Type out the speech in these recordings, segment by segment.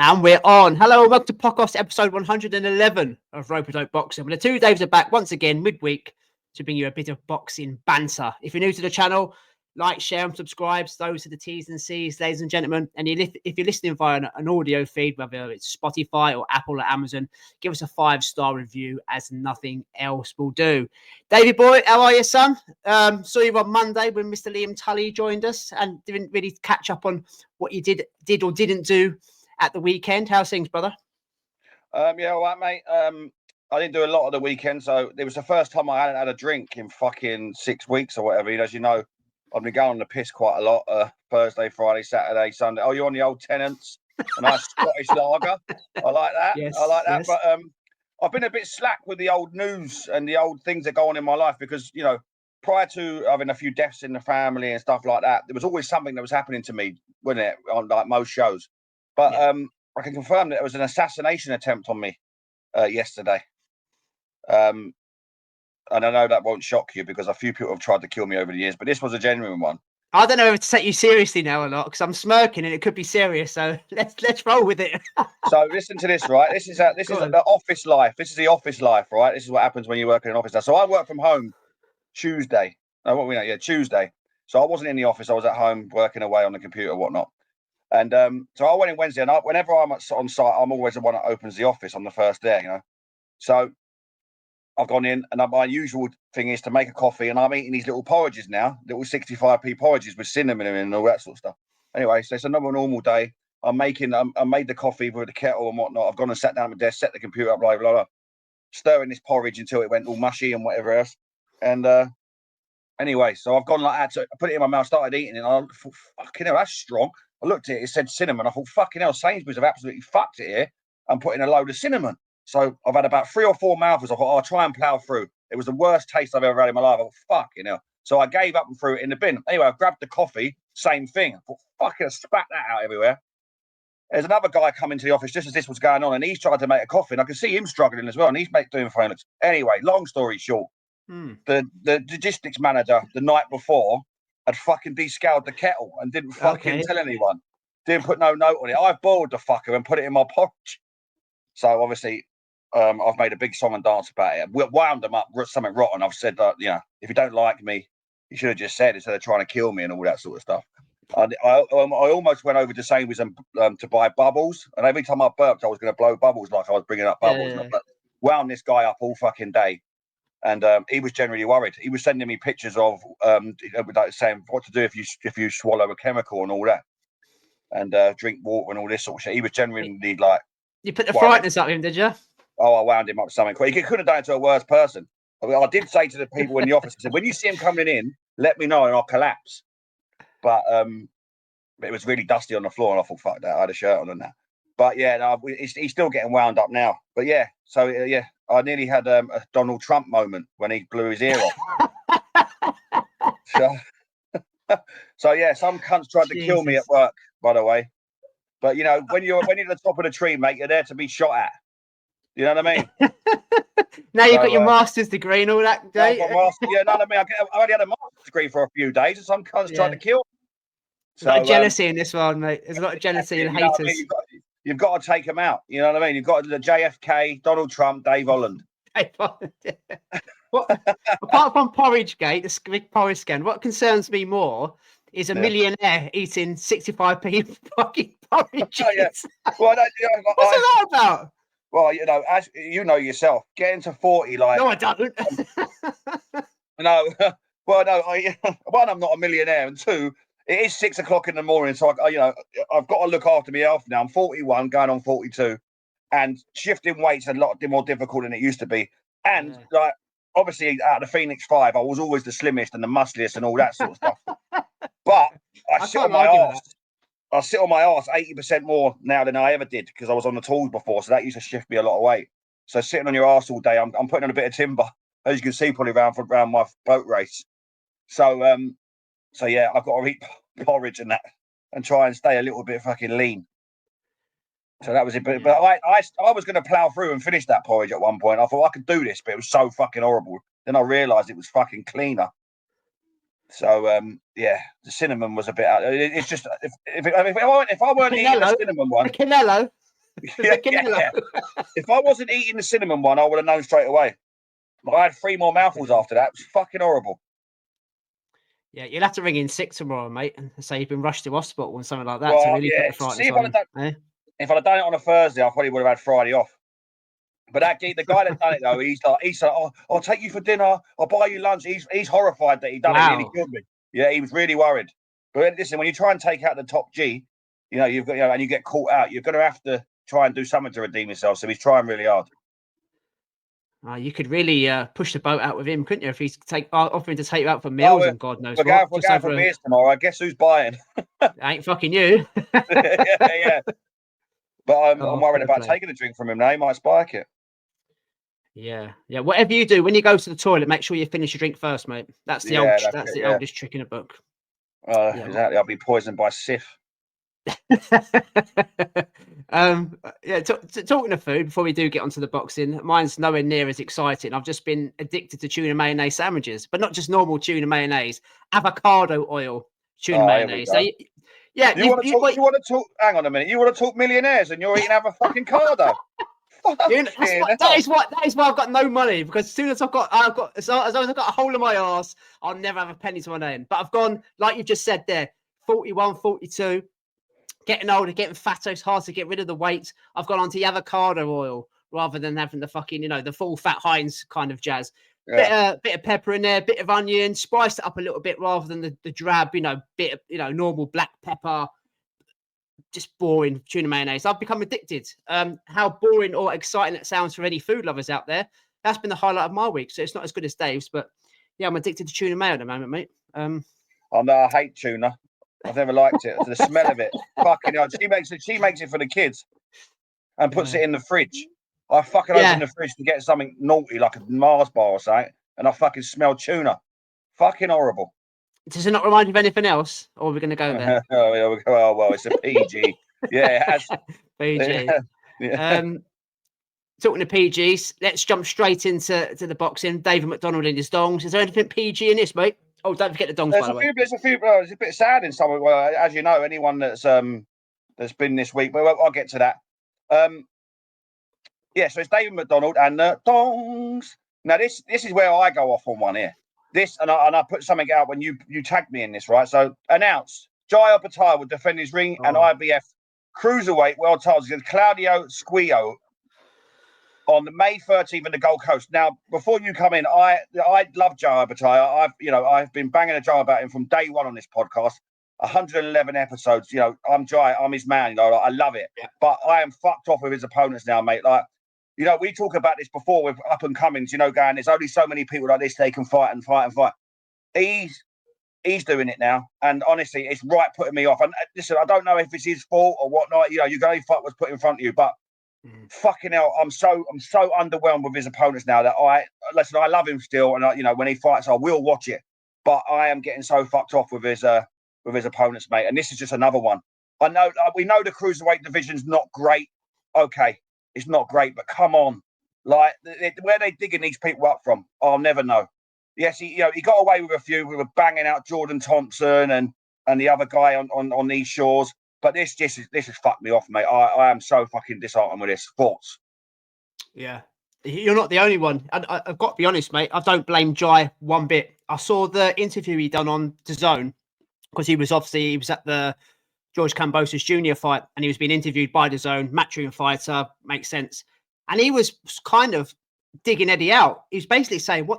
And we're on. Hello, welcome to podcast episode 111 of Rope-A-Dope Boxing. Well, the two Daves are back once again midweek to bring you a bit of boxing banter. If you're new to the channel, like, share and subscribe. Those are the T's and C's, ladies and gentlemen. And if you're listening via an audio feed, whether it's Spotify or Apple or Amazon, give us a 5-star review as nothing else will do. David boy, how are you, son? Saw you on Monday when Mr. Liam Tully joined us and didn't really catch up on what you did or didn't do at the weekend. How's things, brother? Yeah, all right, mate. I didn't do a lot of the weekend, so it was the first time I hadn't had a drink in fucking 6 weeks or whatever. As you know, I've been going on the piss quite a lot. Thursday, Friday, Saturday, Sunday. Oh, you're on the old Tenants, a nice Scottish lager. I like that. Yes, I like that. yes. But I've been a bit slack with the old news and the old things that go on in my life because, you know, prior to having a few deaths in the family and stuff like that, there was always something that was happening to me, wasn't it, on like most shows. But I can confirm that it was an assassination attempt on me yesterday. And I know that won't shock you because a few people have tried to kill me over the years, but this was a genuine one. I don't know if to take you seriously now or not because I'm smirking and it could be serious. So let's roll with it. So listen to this, right? This is the office life. This is the office life, right? This is what happens when you work in an office. So I work from home Tuesday. Tuesday. So I wasn't in the office. I was at home working away on the computer, whatnot. And so I went in Wednesday, and whenever I'm on site, I'm always the one that opens the office on the first day, you know. So I've gone in, and my usual thing is to make a coffee, and I'm eating these little porridges now, little 65p porridges with cinnamon in and all that sort of stuff. Anyway, so it's another normal day. I made the coffee with the kettle and whatnot. I've gone and sat down at my desk, set the computer up, blah, blah, blah, stirring this porridge until it went all mushy and whatever else. And anyway, so I've gone like that, so I put it in my mouth, started eating it, and I thought, fucking hell, that's strong. I looked at it, it said cinnamon. I thought, fucking hell, Sainsbury's have absolutely fucked it here. I'm putting a load of cinnamon. So I've had about 3 or 4 mouthfuls. I thought, I'll try and plow through. It was the worst taste I've ever had in my life. I thought, fucking hell. So I gave up and threw it in the bin. Anyway, I grabbed the coffee, same thing. I thought, fucking, I spat that out everywhere. There's another guy coming to the office just as this was going on, and he's tried to make a coffee, and I could see him struggling as well, and he's doing fine. Anyway, long story short, the logistics manager the night before had fucking descaled the kettle and didn't fucking tell anyone. Didn't put no note on it. I boiled the fucker and put it in my porridge. So obviously, I've made a big song and dance about it. We wound them up something rotten. I've said that, you know, if you don't like me, you should have just said instead of trying to kill me and all that sort of stuff. I almost went over to Sainsbury's to buy bubbles, and every time I burped, I was going to blow bubbles like I was bringing up bubbles. Yeah. But wound this guy up all fucking day. And he was generally worried. He was sending me pictures of saying what to do if you swallow a chemical and all that, and drink water and all this sort of shit. He was genuinely like. You put the frightness up him, did you? Oh, I wound him up something. He could have done it to a worse person. I did say to the people in the office, I said, when you see him coming in, let me know and I'll collapse. But it was really dusty on the floor, and I thought, fuck that. I had a shirt on and that. But yeah, no, he's still getting wound up now. But yeah, so yeah. I nearly had a Donald Trump moment when he blew his ear off. So yeah, some cunts tried to kill me at work, by the way. But you know, when you're at the top of the tree, mate, you're there to be shot at. You know what I mean? Now you've got your master's degree and all that. Yeah, no, I mean, I only had a master's degree for a few days, and some cunts tried to kill me. There's a lot of jealousy in this one, mate. There's a lot of jealousy and haters. I mean? You've got to take them out. You know what I mean? You've got the JFK, Donald Trump, Dave Holland. Apart from Porridgegate, the big porridge scan, what concerns me more is a millionaire eating 65p fucking porridge. Oh, yeah. Well, what's that about? Well, you know, as you know yourself, getting to 40, like. No, I don't. No. Well, no. One, I'm not a millionaire, and two, it is 6 o'clock in the morning, so I've got to look after my health now. I'm 41, going on 42, and shifting weight's a lot more difficult than it used to be. And like, obviously, out of the Phoenix 5, I was always the slimmest and the muscliest and all that sort of stuff. But I sit on my arse. I sit on my arse 80% more now than I ever did because I was on the tools before, so that used to shift me a lot of weight. So sitting on your arse all day, I'm putting on a bit of timber, as you can see, probably around my boat race. So yeah, I've got to eat porridge and that, and try and stay a little bit fucking lean. So that was it. But I was going to plow through and finish that porridge at one point. I thought I could do this, but it was so fucking horrible. Then I realised it was fucking cleaner. So yeah, the cinnamon was a bit. It's just if I weren't eating the cinnamon one, the Canelo. Yeah. If I wasn't eating the cinnamon one, I would have known straight away. But I had 3 more mouthfuls after that. It was fucking horrible. Yeah, you'll have to ring in sick tomorrow, mate, and say you've been rushed to hospital and something like that Well, to really put yeah. the frightness See, if on I'd him. have done it on a Thursday, I probably would have had Friday off. But the guy that done it though, he's like, oh, I'll take you for dinner. I'll buy you lunch. He's horrified that he done it. He nearly killed me. Yeah, he was really worried. But listen, when you try and take out the top G, you've got, and you get caught out, you're going to have to try and do something to redeem yourself. So he's trying really hard. You could really push the boat out with him, couldn't you? If he's offering to take you out for meals and God knows what. We're going for beers tomorrow. I guess who's buying? Ain't fucking you. yeah. But I'm worried about taking a drink from him now. He might spike it. Yeah. Whatever you do, when you go to the toilet, make sure you finish your drink first, mate. That's the oldest trick in the book. Exactly. I'll be poisoned by Sif. Talking of food, before we do get onto the boxing, mine's nowhere near as exciting. I've just been addicted to tuna mayonnaise sandwiches, but not just normal tuna mayonnaise, avocado oil tuna mayonnaise. You want to talk? Hang on a minute. You want to talk millionaires, and you're eating avocado? That is why I've got no money, because as soon as as long as I've got a hole in my arse, I'll never have a penny to my name. But I've gone, like you just said there, 41, 42, getting older, getting fatter. It's hard to get rid of the weight. I've gone onto the avocado oil rather than having the fucking, the full fat Heinz kind of jazz. Yeah. Bit of pepper in there, bit of onion, spiced it up a little bit rather than the drab, bit of, normal black pepper. Just boring tuna mayonnaise. I've become addicted. How boring or exciting it sounds for any food lovers out there. That's been the highlight of my week. So it's not as good as Dave's, but yeah, I'm addicted to tuna mayo at the moment, mate. I hate tuna. I've never liked it. The smell of it, fucking hell. She makes it for the kids and puts it in the fridge. I fucking open the fridge to get something naughty like a Mars bar or something, and I fucking smell tuna. Fucking horrible. Does it not remind you of anything else, or are we going to go there? Oh, well, it's a PG. Yeah, it has. PG. Talking to PGs, let's jump straight into the boxing. David McDonald in his dongs. Is there anything PG in this, mate? Oh, don't forget the dongs, by the way. There's a few. It's a bit sad in some. Well, as you know, anyone that's been this week. Well, I'll get to that. So it's David McDonald and the dongs. Now this is where I go off on one here. This and I put something out when you tagged me in this, right? So announced Jai Opetaia will defend his ring and IBF cruiserweight world titles against Claudio Squio on May 13th in the Gold Coast. Now, before you come in, I love Jai Opetaia. I've been banging a jar about him from day one on this podcast. 111 episodes. I'm Jai. I'm his man. I love it. Yeah. But I am fucked off with his opponents now, mate. Like, we talk about this before with up and comings. Going, there's only so many people like this they can fight and fight and fight. He's doing it now, and honestly, it's right putting me off. And listen, I don't know if it's his fault or whatnot. You can only fight what's put in front of you, but. Fucking hell, I'm so underwhelmed with his opponents now that I love him still, and when he fights, I will watch it. But I am getting so fucked off with his opponents, mate. And this is just another one. I know we know the cruiserweight division's not great. Okay, it's not great, but come on, like where they digging these people up from, I'll never know. Yes, he got away with a few. We were banging out Jordan Thompson and the other guy on these shores. But this has fucked me off, mate. I am so fucking disheartened with this. Thoughts? Yeah. You're not the only one. I've got to be honest, mate. I don't blame Jai one bit. I saw the interview he done on DAZN because he was at the George Kambosos Jr. fight and he was being interviewed by DAZN, matchroom fighter, makes sense. And he was kind of digging Eddie out. He was basically saying,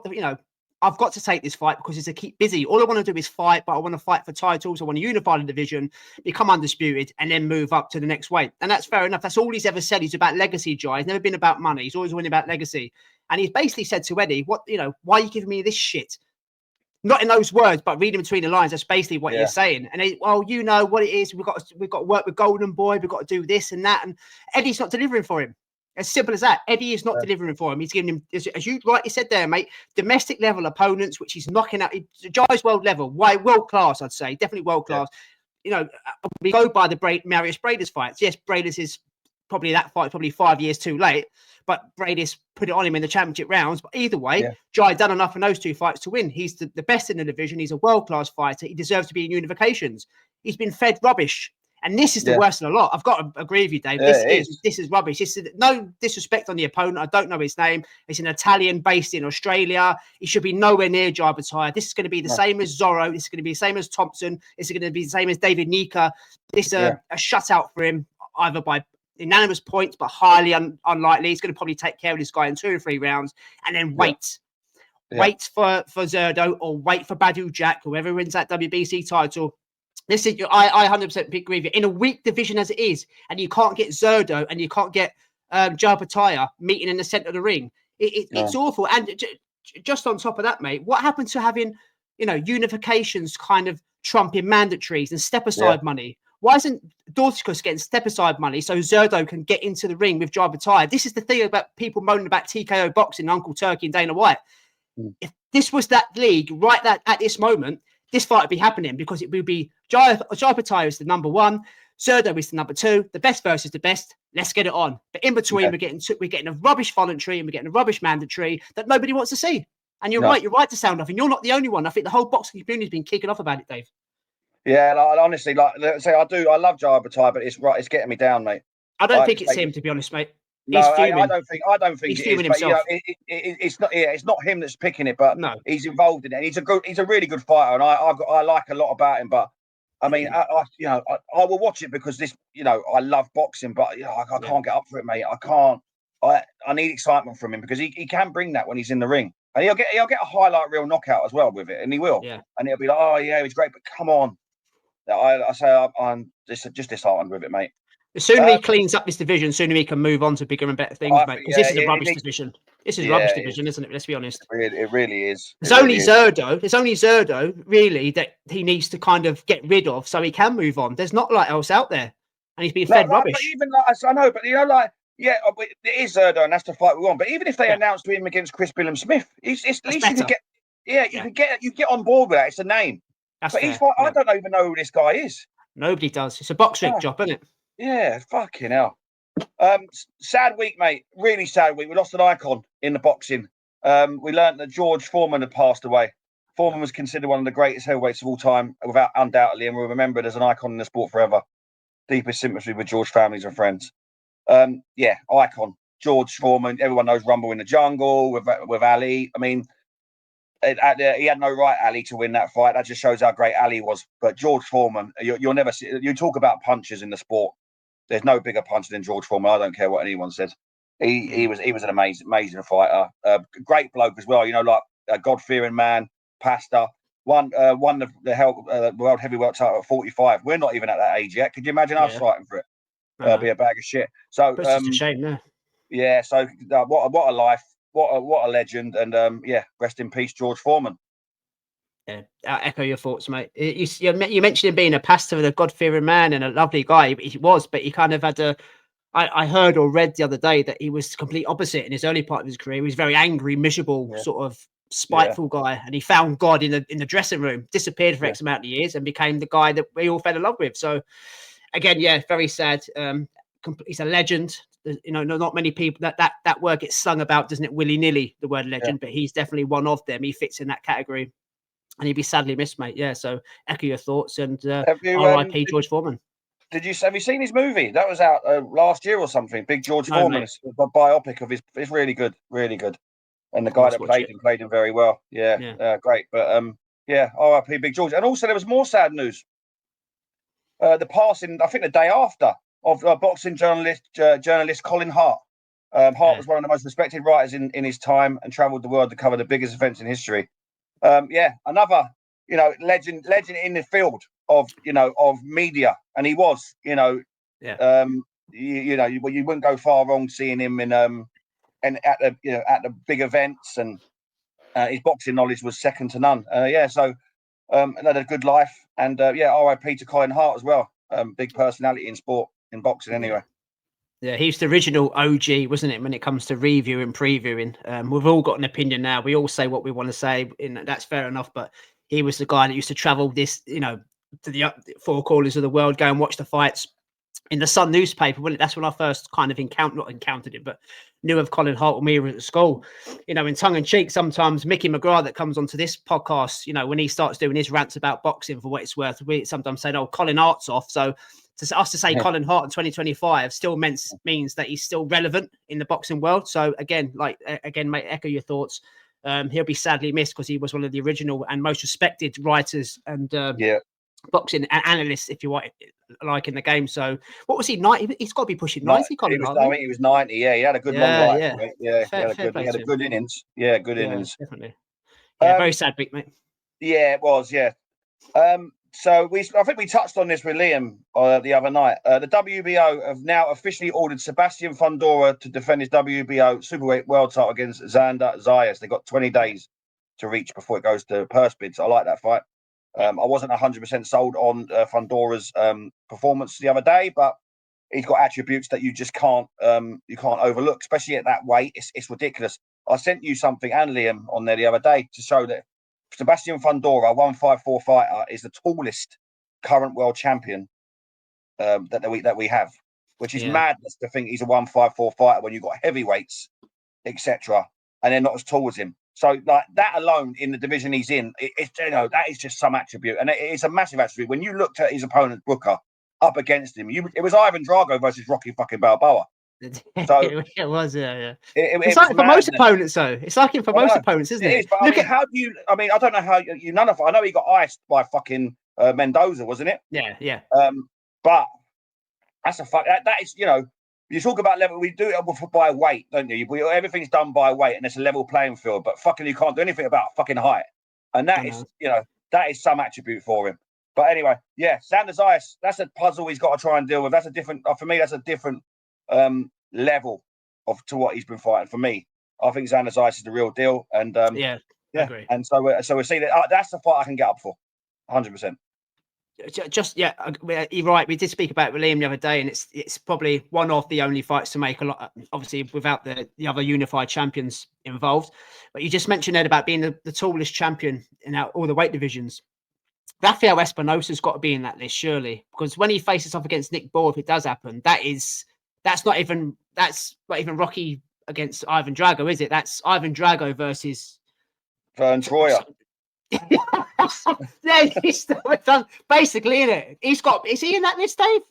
I've got to take this fight because it's to keep busy. All I want to do is fight, but I want to fight for titles. I want to unify the division, become undisputed, and then move up to the next weight. And that's fair enough. That's all he's ever said. He's about legacy, Jai. He's never been about money. He's always been about legacy. And he's basically said to Eddie, why are you giving me this shit? Not in those words, but reading between the lines, that's basically what you're saying. And you know what it is. We've got to work with Golden Boy. We've got to do this and that. And Eddie's not delivering for him. As simple as that. Eddie is not delivering for him. He's giving him, as you rightly said there, mate, domestic level opponents, which he's knocking out. Jai's world level, world class, I'd say. Definitely world class. We go by the Marius Braders fights. Yes, Braders is probably 5 years too late, but Braders put it on him in the championship rounds. But either way, Jai done enough in those two fights to win. He's the best in the division. He's a world class fighter. He deserves to be in unifications. He's been fed rubbish. And this is the worst of the lot. I've got to agree with you, Dave. Yeah, this is rubbish. This is no disrespect on the opponent. I don't know his name. He's an Italian based in Australia. He should be nowhere near Jabataia. This is going to be the same as Zorro. This is going to be the same as Thompson. This is going to be the same as David McDonald. This is a shutout for him, either by unanimous points, but highly unlikely. He's going to probably take care of this guy in 2 or 3 rounds and then wait. Wait for Zerdo or wait for Badu Jack, whoever wins that WBC title. This is I 100% agree with you. In a weak division as it is, and you can't get Zerdo and you can't get Jabataia meeting in the center of the ring. It's awful. And just on top of that, mate, what happened to having unifications kind of trumping mandatories and step aside money? Why isn't Dorticus getting step aside money so Zerdo can get into the ring with Jabataia? This is the thing about people moaning about TKO boxing, Uncle Turkey and Dana White. If this was that league right at this moment, this fight would be happening because it would be Jabataia is the number 1, Zerdo is the number 2, the best versus the best. Let's get it on. But in between, we're getting a rubbish voluntary and we're getting a rubbish mandatory that nobody wants to see. And you're right to sound off, and you're not the only one. I think the whole boxing community has been kicking off about it, Dave. Yeah, honestly, I love Jabataia, but it's getting me down, mate. I don't think it's him, to be honest, mate. He's fuming. I don't think he's it fuming is. Himself. But, it's not. Yeah, it's not him that's picking it, but no, he's involved in it. And he's a really good fighter, and I like a lot about him. But I mean, I will watch it because this, I love boxing, but I can't get up for it, mate. I can't. I need excitement from him because he can bring that when he's in the ring, and he'll get a highlight reel knockout as well with it, and he will. Yeah. And he'll be like, oh yeah, he's great, but come on. I'm just disheartened with it, mate. The sooner he cleans up this division, the sooner he can move on to bigger and better things, mate. Because this is a rubbish division. This is a rubbish division, isn't it? Let's be honest. It really is. There's only Zerdo, really, that he needs to kind of get rid of so he can move on. There's not like else out there. And he's being fed rubbish. But even I know, but it is Zerdo, and that's the fight we want. But even if they announced him against Chris Billam Smith, it's at least you can get you get on board with that. It's a name. That's but fair. I don't even know who this guy is. Nobody does. It's a box rig job, isn't it? Yeah, fucking hell. Sad week, mate. Really sad week. We lost an icon in the boxing. We learned that George Foreman had passed away. Foreman was considered one of the greatest heavyweights of all time, without undoubtedly, and we're remembered as an icon in the sport forever. Deepest sympathy with George families and friends. Icon. George Foreman. Everyone knows Rumble in the Jungle with Ali. I mean, he had no right, Ali, to win that fight. That just shows how great Ali was. But George Foreman, you'll never see. You talk about punches in the sport. There's no bigger puncher than George Foreman. I don't care what anyone said. He was an amazing fighter. Great bloke as well. Like a God-fearing man. Pastor won the world heavyweight title at 45. We're not even at that age yet. Could you imagine us fighting for it? Be a bag of shit. So it's just a shame, no. Yeah. So what a life. What a legend. And rest in peace, George Foreman. Yeah, I echo your thoughts, mate. You mentioned him being a pastor and a God-fearing man and a lovely guy. He was, but he kind of had I heard or read the other day that he was the complete opposite in his early part of his career. He was very angry, miserable, sort of spiteful guy, and he found God in the dressing room, disappeared for X amount of years, and became the guy that we all fell in love with. So, again, very sad. He's a legend. Not many people that word gets slung about, doesn't it? Willy-nilly, the word legend, but he's definitely one of them. He fits in that category. And he'd be sadly missed, mate. Yeah, so echo your thoughts and R.I.P. George Foreman. Have you seen his movie? That was out last year or something. Big George Foreman. It's a biopic of his. It's really good, really good. And the guy that played him very well. Yeah. Great. But R.I.P. Big George. And also there was more sad news. The passing, I think the day after, of boxing journalist Colin Hart. Hart was one of the most respected writers in his time and travelled the world to cover the biggest events in history. Another, legend in the field of media, and he was, you wouldn't go far wrong seeing him in and at the big events, and his boxing knowledge was second to none. So had a good life, and R.I.P. to Colin Hart as well. Big personality in sport, in boxing anyway. Yeah, he's the original OG, wasn't it, when it comes to reviewing, previewing? We've all got an opinion now. We all say what we want to say, and that's fair enough. But he was the guy that used to travel this, to the four corners of the world, go and watch the fights in the Sun newspaper. Wasn't it? That's when I first kind of encountered it, but knew of Colin Hart when we were at school. In tongue in cheek, sometimes Mickey McGrath that comes onto this podcast, when he starts doing his rants about boxing, for what it's worth, we sometimes say, "Oh, Colin Hart's off." So us to say Colin Hart in 2025 still means that he's still relevant in the boxing world. So again, mate, echo your thoughts. He'll be sadly missed because he was one of the original and most respected writers and boxing analysts, if you want, like in the game. So what was he? 90? He's got to be pushing 90. Colin Hart, I think he was 90. Yeah, he had a good long life. Yeah, he had a good innings. Yeah, good innings. Definitely. Yeah, very sad week, mate. Yeah, it was. Yeah. So I think we touched on this with Liam the other night. The WBO have now officially ordered Sebastian Fundora to defend his WBO Superweight World title against Xander Zayas. They got 20 days to reach before it goes to purse bids. I like that fight. I wasn't 100% sold on Fundora's performance the other day, but he's got attributes that you just can't overlook, especially at that weight. It's ridiculous. I sent you something and Liam on there the other day to show that Sebastian Fundora, 154 fighter, is the tallest current world champion that we have, which is madness to think he's a 154 fighter when you've got heavyweights, etc., and they're not as tall as him. So like that alone in the division he's in, that is just some attribute, and it's a massive attribute. When you looked at his opponent Booker up against him, it was Ivan Drago versus Rocky fucking Balboa. So it was, yeah. It's like for most opponents, though. It's like him for most opponents, isn't it? It is, but how do you? I mean, I don't know how you none of. I know he got iced by fucking Mendoza, wasn't it? Yeah. But that's a fuck. That is, you talk about level. We do it by weight, don't you? Everything's done by weight, and it's a level playing field. But fucking, you can't do anything about fucking height, and that is, that is some attribute for him. But anyway, Xander Zayas, that's a puzzle he's got to try and deal with. That's a different. For me, that's a different level to what he's been fighting. For me, I think Xander Zayas is the real deal, and I agree. And so we're seeing that that's the fight I can get up for, 100%. You're right. We did speak about William the other day, and it's probably one of the only fights to make a lot. Obviously, without the other unified champions involved. But you just mentioned Ed about being the tallest champion in all the weight divisions. Rafael Espinosa's got to be in that list, surely, because when he faces off against Nick Ball, if it does happen, that's not even Rocky against Ivan Drago, is it? That's Ivan Drago versus Vern Troyer. He's done basically, isn't it? Is he in that list, Dave?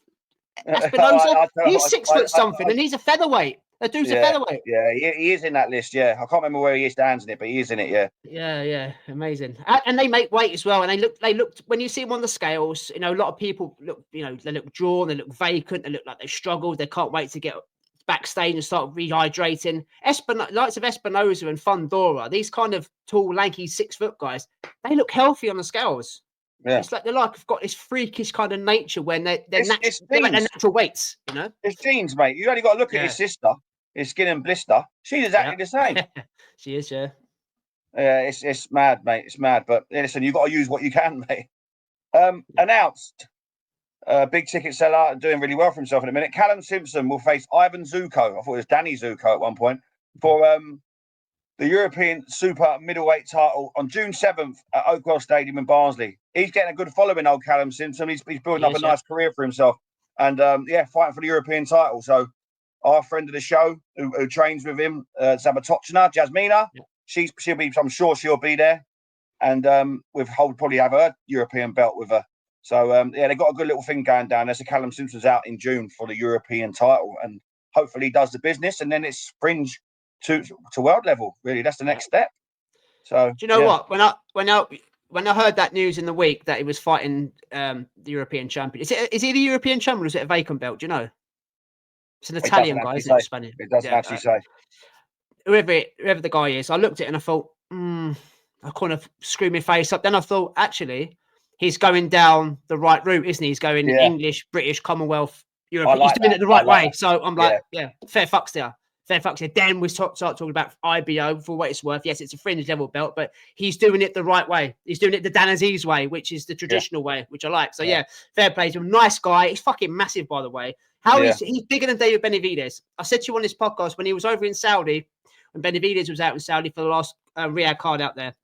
Espinosa? He's 6 foot something, and he's a featherweight. A dude's a featherweight. Yeah, he is in that list. Yeah, I can't remember where he stands in it, but he is in it. Yeah, amazing. And they make weight as well. And they looked when you see them on the scales. A lot of people look, they look drawn, they look vacant, they look like they struggled. They can't wait to get backstage and start rehydrating. Likes of Espinosa and Fundora, these kind of tall, lanky 6 foot guys, they look healthy on the scales. Yeah. It's like they've got this freakish kind of nature when they're like their natural weights. It's genes, mate. You only got to look at his sister. His Skin and Blister. She's exactly the same. She is, yeah. Yeah, it's mad, mate. It's mad. But listen, you've got to use what you can, mate. Announced, big ticket seller, doing really well for himself in a minute. Callum Simpson will face Ivan Zuko. I thought it was Danny Zuko at one point for the European Super Middleweight title on June 7th at Oakwell Stadium in Barnsley. He's getting a good following, old Callum Simpson. He's building up a nice career for himself, and fighting for the European title. So. Our friend of the show, who trains with him, Zabatochna, Jasmina, she'll be. I'm sure she'll be there, and probably have her European belt with her. So they got a good little thing going down there. So Callum Simpson's out in June for the European title, and hopefully does the business, and then it's fringe to world level. Really, that's the next step. So do you know what? When I heard that news in the week that he was fighting the European champion, is he the European champion or is it a vacant belt? Do you know? It's an Italian guy, isn't it? Spanish. It doesn't actually say. Whoever the guy is, I looked at it and I thought, I kind of screwed my face up. Then I thought, actually, he's going down the right route, isn't he? He's going English, British, Commonwealth, Europe. He's doing it the right way. So I'm like, fair fucks there. Then we start talking about IBO for what it's worth. Yes, it's a fringe level belt, but he's doing it the right way. He's doing it the Dan Aziz way, which is the traditional way, which I like. So fair play to him. Nice guy. He's fucking massive, by the way. He's bigger than David Benavidez. I said to you on this podcast when he was over in Saudi, when Benavidez was out in Saudi for the last Riyadh card out there,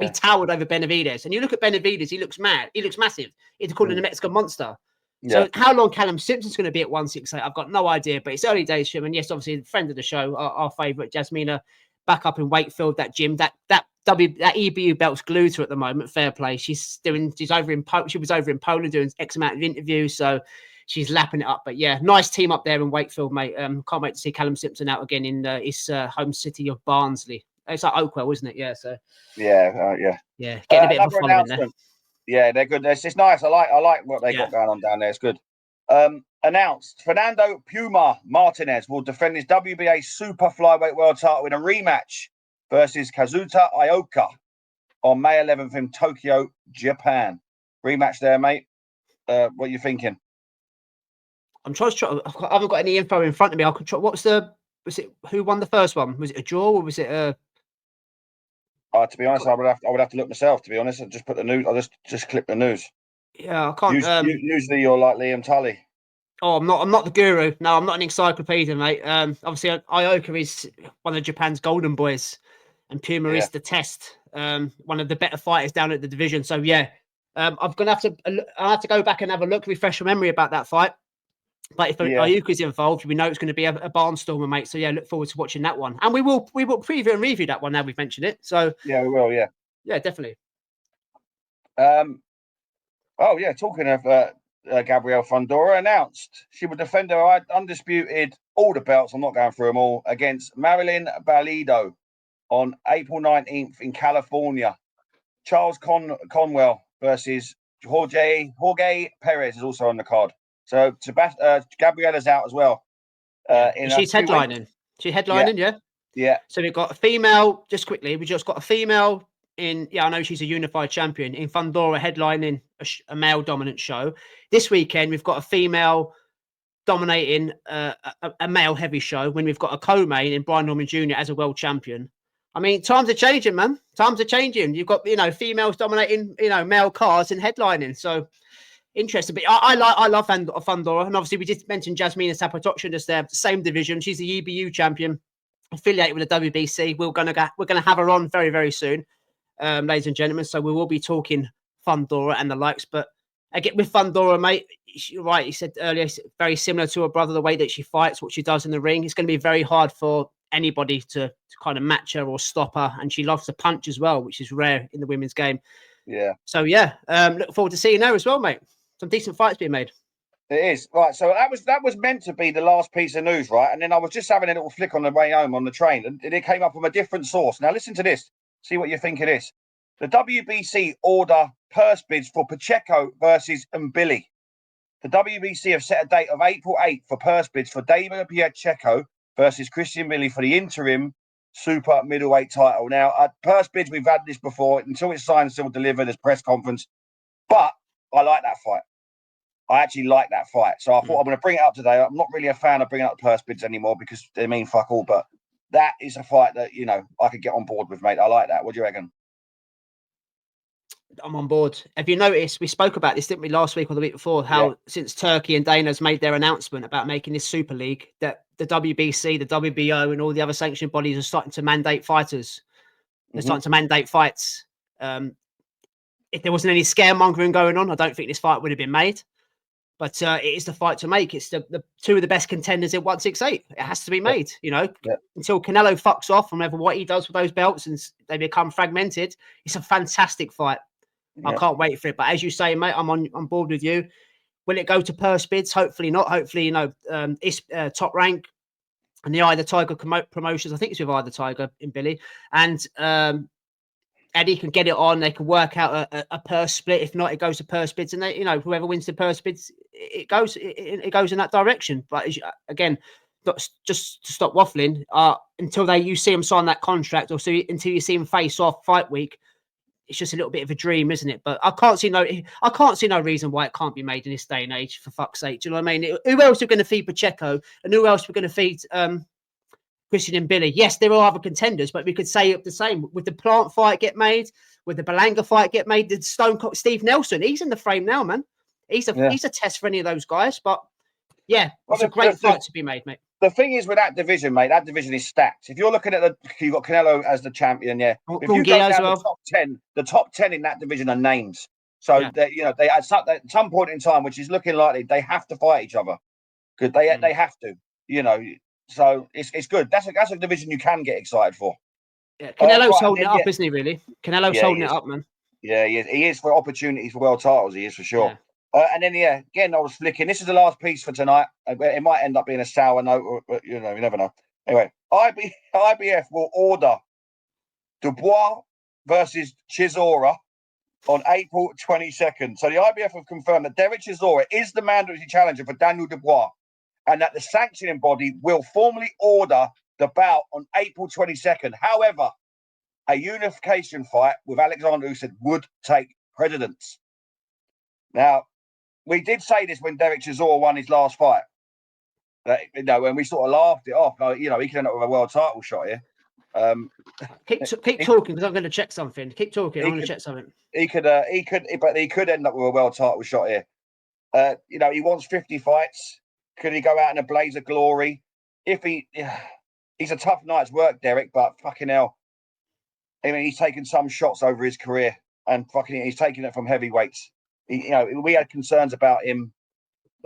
he towered over Benavidez. And you look at Benavidez, he looks mad. He looks massive. He's called him the Mexican monster. So how long Callum Simpson's going to be at 168, I've got no idea. But it's early days for him. And yes, obviously, the friend of the show, our favourite, Jasmina, back up in Wakefield, that gym, that EBU belt's glued to her at the moment. Fair play. She was over in Poland doing X amount of interviews. So she's lapping it up. But yeah, nice team up there in Wakefield, mate. Can't wait to see Callum Simpson out again in his home city of Barnsley. It's like Oakwell, isn't it? Yeah. So yeah, getting a bit of a another following there. Yeah, they're good. It's nice. I like what they got going on down there. It's good. Announced Fernando Puma Martinez will defend his WBA super flyweight world title in a rematch versus Kazuta Ioka on May 11th in Tokyo, Japan. Rematch there, mate. What are you thinking? I'm trying to. I haven't got any info in front of me. I could try. Was it who won the first one? Was it a draw or was it a? To be honest, I would have to look myself. To be honest, I just put the news. I just clip the news. Yeah, I can't. Usually, you're like Liam Tully. Oh, I'm not the guru. No, I'm not an encyclopedia, mate. Obviously, Ioka is one of Japan's golden boys, and Puma is the test. One of the better fighters down at the division. So yeah, I'm gonna have to. I'll have to go back and have a look, refresh my memory about that fight. But if Ioka's involved, we know it's going to be a barnstormer, mate. So yeah, look forward to watching that one, and we will preview and review that one now we've mentioned it. So yeah, we will. Yeah, definitely. Oh yeah, talking of Gabrielle Fundora, announced she would defend her undisputed all the belts. I'm not going through them all against Marilyn Balido on April 19th in California. Charles Conwell versus Jorge Perez is also on the card. So Gabriella's out as well. She's headlining. She's headlining, yeah. So we've got a female. Just quickly, we just got a female in. Yeah, I know she's a unified champion in Fundora headlining a male dominant show. This weekend we've got a female dominating a male heavy show. When we've got a co-main in Brian Norman Jr. as a world champion. I mean, times are changing, man. Times are changing. You've got females dominating male cards and headlining. So. Interesting, but I love Fundora, and obviously we just mentioned Jasmina Sapotoccia just there, same division. She's the EBU champion, affiliated with the WBC. We're gonna have her on very, very soon, ladies and gentlemen. So we will be talking Fundora and the likes. But again, with Fundora, mate, you're right. You said earlier, it's very similar to her brother, the way that she fights, what she does in the ring. It's going to be very hard for anybody to kind of match her or stop her, and she loves to punch as well, which is rare in the women's game. Yeah. So yeah, look forward to seeing her as well, mate. Some decent fights being made. It is right. So that was meant to be the last piece of news, right? And then I was just having a little flick on the way home on the train, and it came up from a different source. Now listen to this. See what you think of this. The WBC order purse bids for Pacheco versus Mbili. The WBC have set a date of April 8th for purse bids for David Pacheco versus Christian Mbili for the interim super middleweight title. Now, purse bids, we've had this before. Until it's signed, still delivered. There's press conference, but I like that fight. I actually like that fight. So I thought I'm going to bring it up today. I'm not really a fan of bringing up purse bids anymore because they mean fuck all. But that is a fight that, I could get on board with, mate. I like that. What do you reckon? I'm on board. Have you noticed, we spoke about this, didn't we, last week or the week before, how since Turkey and Dana's made their announcement about making this Super League, that the WBC, the WBO and all the other sanctioning bodies are starting to mandate fighters. They're starting to mandate fights. If there wasn't any scaremongering going on, I don't think this fight would have been made. But it is the fight to make. It's the two of the best contenders in 168. It has to be made, until Canelo fucks off from what he does with those belts and they become fragmented. It's a fantastic fight. Yeah. I can't wait for it. But as you say, mate, I'm on board with you. Will it go to purse bids? Hopefully not. Hopefully, it's Top Rank and the Either Tiger promotions. I think it's with Either Tiger in Billy. And Eddie can get it on. They can work out a purse split. If not, it goes to purse bids, and whoever wins the purse bids, it goes in that direction. But again, just to stop waffling, until you see them sign that contract, or until you see them face off fight week, it's just a little bit of a dream, isn't it? But I can't see no reason why it can't be made in this day and age. For fuck's sake, do you know what I mean? Who else are going to feed Pacheco, and who else we're going to feed? Christian and Billy. Yes, there are other contenders, but we could say the same. With the Plant fight get made, with the Belanga fight get made, the Stone Cold Steve Nelson, he's in the frame now, man. He's a test for any of those guys. But yeah, it's a great fight to be made, mate. The thing is with that division, mate, that division is stacked. If you're looking at you've got Canelo as the champion, if you go down the top 10 in that division are names. So they at some point in time, which is looking likely, they have to fight each other. Good, they have to, So it's good. That's a division you can get excited for. Yeah, Canelo's holding it up, isn't he? Really, Canelo's holding it up, man. Yeah, he is for opportunities for world titles. He is for sure. And then, yeah, again, I was flicking. This is the last piece for tonight. It might end up being a sour note, but you never know. Anyway, IBF will order Dubois versus Chisora on April 22nd. So the IBF have confirmed that Derek Chisora is the mandatory challenger for Daniel Dubois, and that the sanctioning body will formally order the bout on April 22nd. However, a unification fight with Alexander Usyk would take precedence. Now, we did say this when Derek Chisora won his last fight. When we sort of laughed it off, he could end up with a world title shot here. Keep talking because I'm going to check something. Keep talking. I'm going to check something. He could end up with a world title shot here. He wants 50 fights. Could he go out in a blaze of glory? He's a tough night's work, Derek, but fucking hell. I mean, he's taken some shots over his career, and he's taking it from heavyweights. We had concerns about him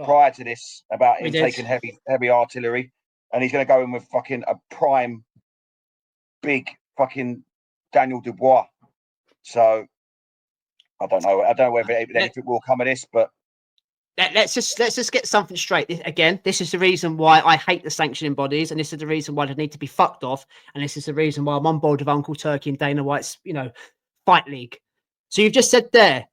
prior to this, about him taking heavy artillery, and he's going to go in with fucking a prime, big fucking Daniel Dubois. So I don't know. I don't know whether anything will come of this, but let's just get something straight. Again, this is the reason why I hate the sanctioning bodies, and this is the reason why they need to be fucked off, and this is the reason why I'm on board with Uncle Turkey and Dana White's fight league. So you've just said there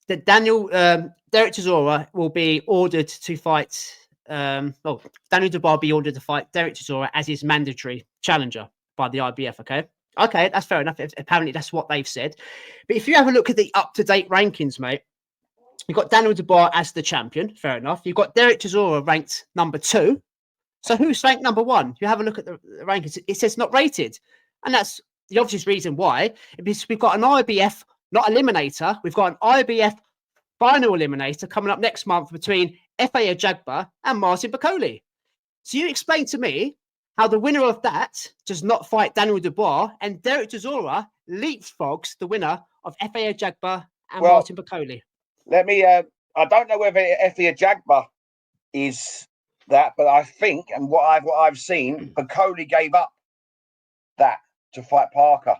that Derek Chisora will be ordered to fight. Daniel Dubois will be ordered to fight Derek Chisora as his mandatory challenger by the IBF. Okay, that's fair enough. Apparently, that's what they've said. But if you have a look at the up-to-date rankings, mate, you've got Daniel Dubois as the champion. Fair enough. You've got Derek Chisora ranked number 2. So who's ranked number 1? If you have a look at the rankings, it says not rated, and that's the obvious reason why. Because we've got an IBF. Not eliminator. We've got an IBF final eliminator coming up next month between F.A. Ajagba and Martin Bakole. So you explain to me how the winner of that does not fight Daniel Dubois, and Derek Chisora leapfrogs the winner of F.A. Ajagba and Martin Bakole. Let me. I don't know whether F.A. Ajagba is that, but I think, and what I've seen, Bakole gave up that to fight Parker.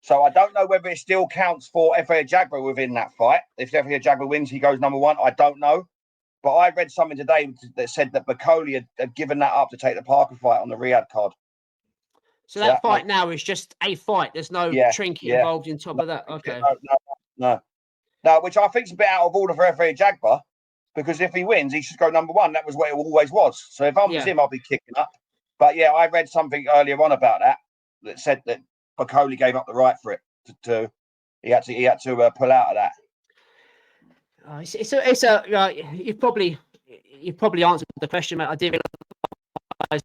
So I don't know whether it still counts for F.A. Ajagba within that fight. If F.A. Ajagba wins, he goes number 1. I don't know. But I read something today that said that Bakole had given that up to take the Parker fight on the Riyadh card. So that fight now is just a fight. There's no trinket involved in top of that. Okay. No, which I think is a bit out of order for F.A. Ajagba, because if he wins, he should go number 1. That was what it always was. So if I was him, I'll be kicking up. But yeah, I read something earlier on about that said that Bakole gave up the right for it. He had to pull out of that. You've probably answered the question, mate. I didn't realize.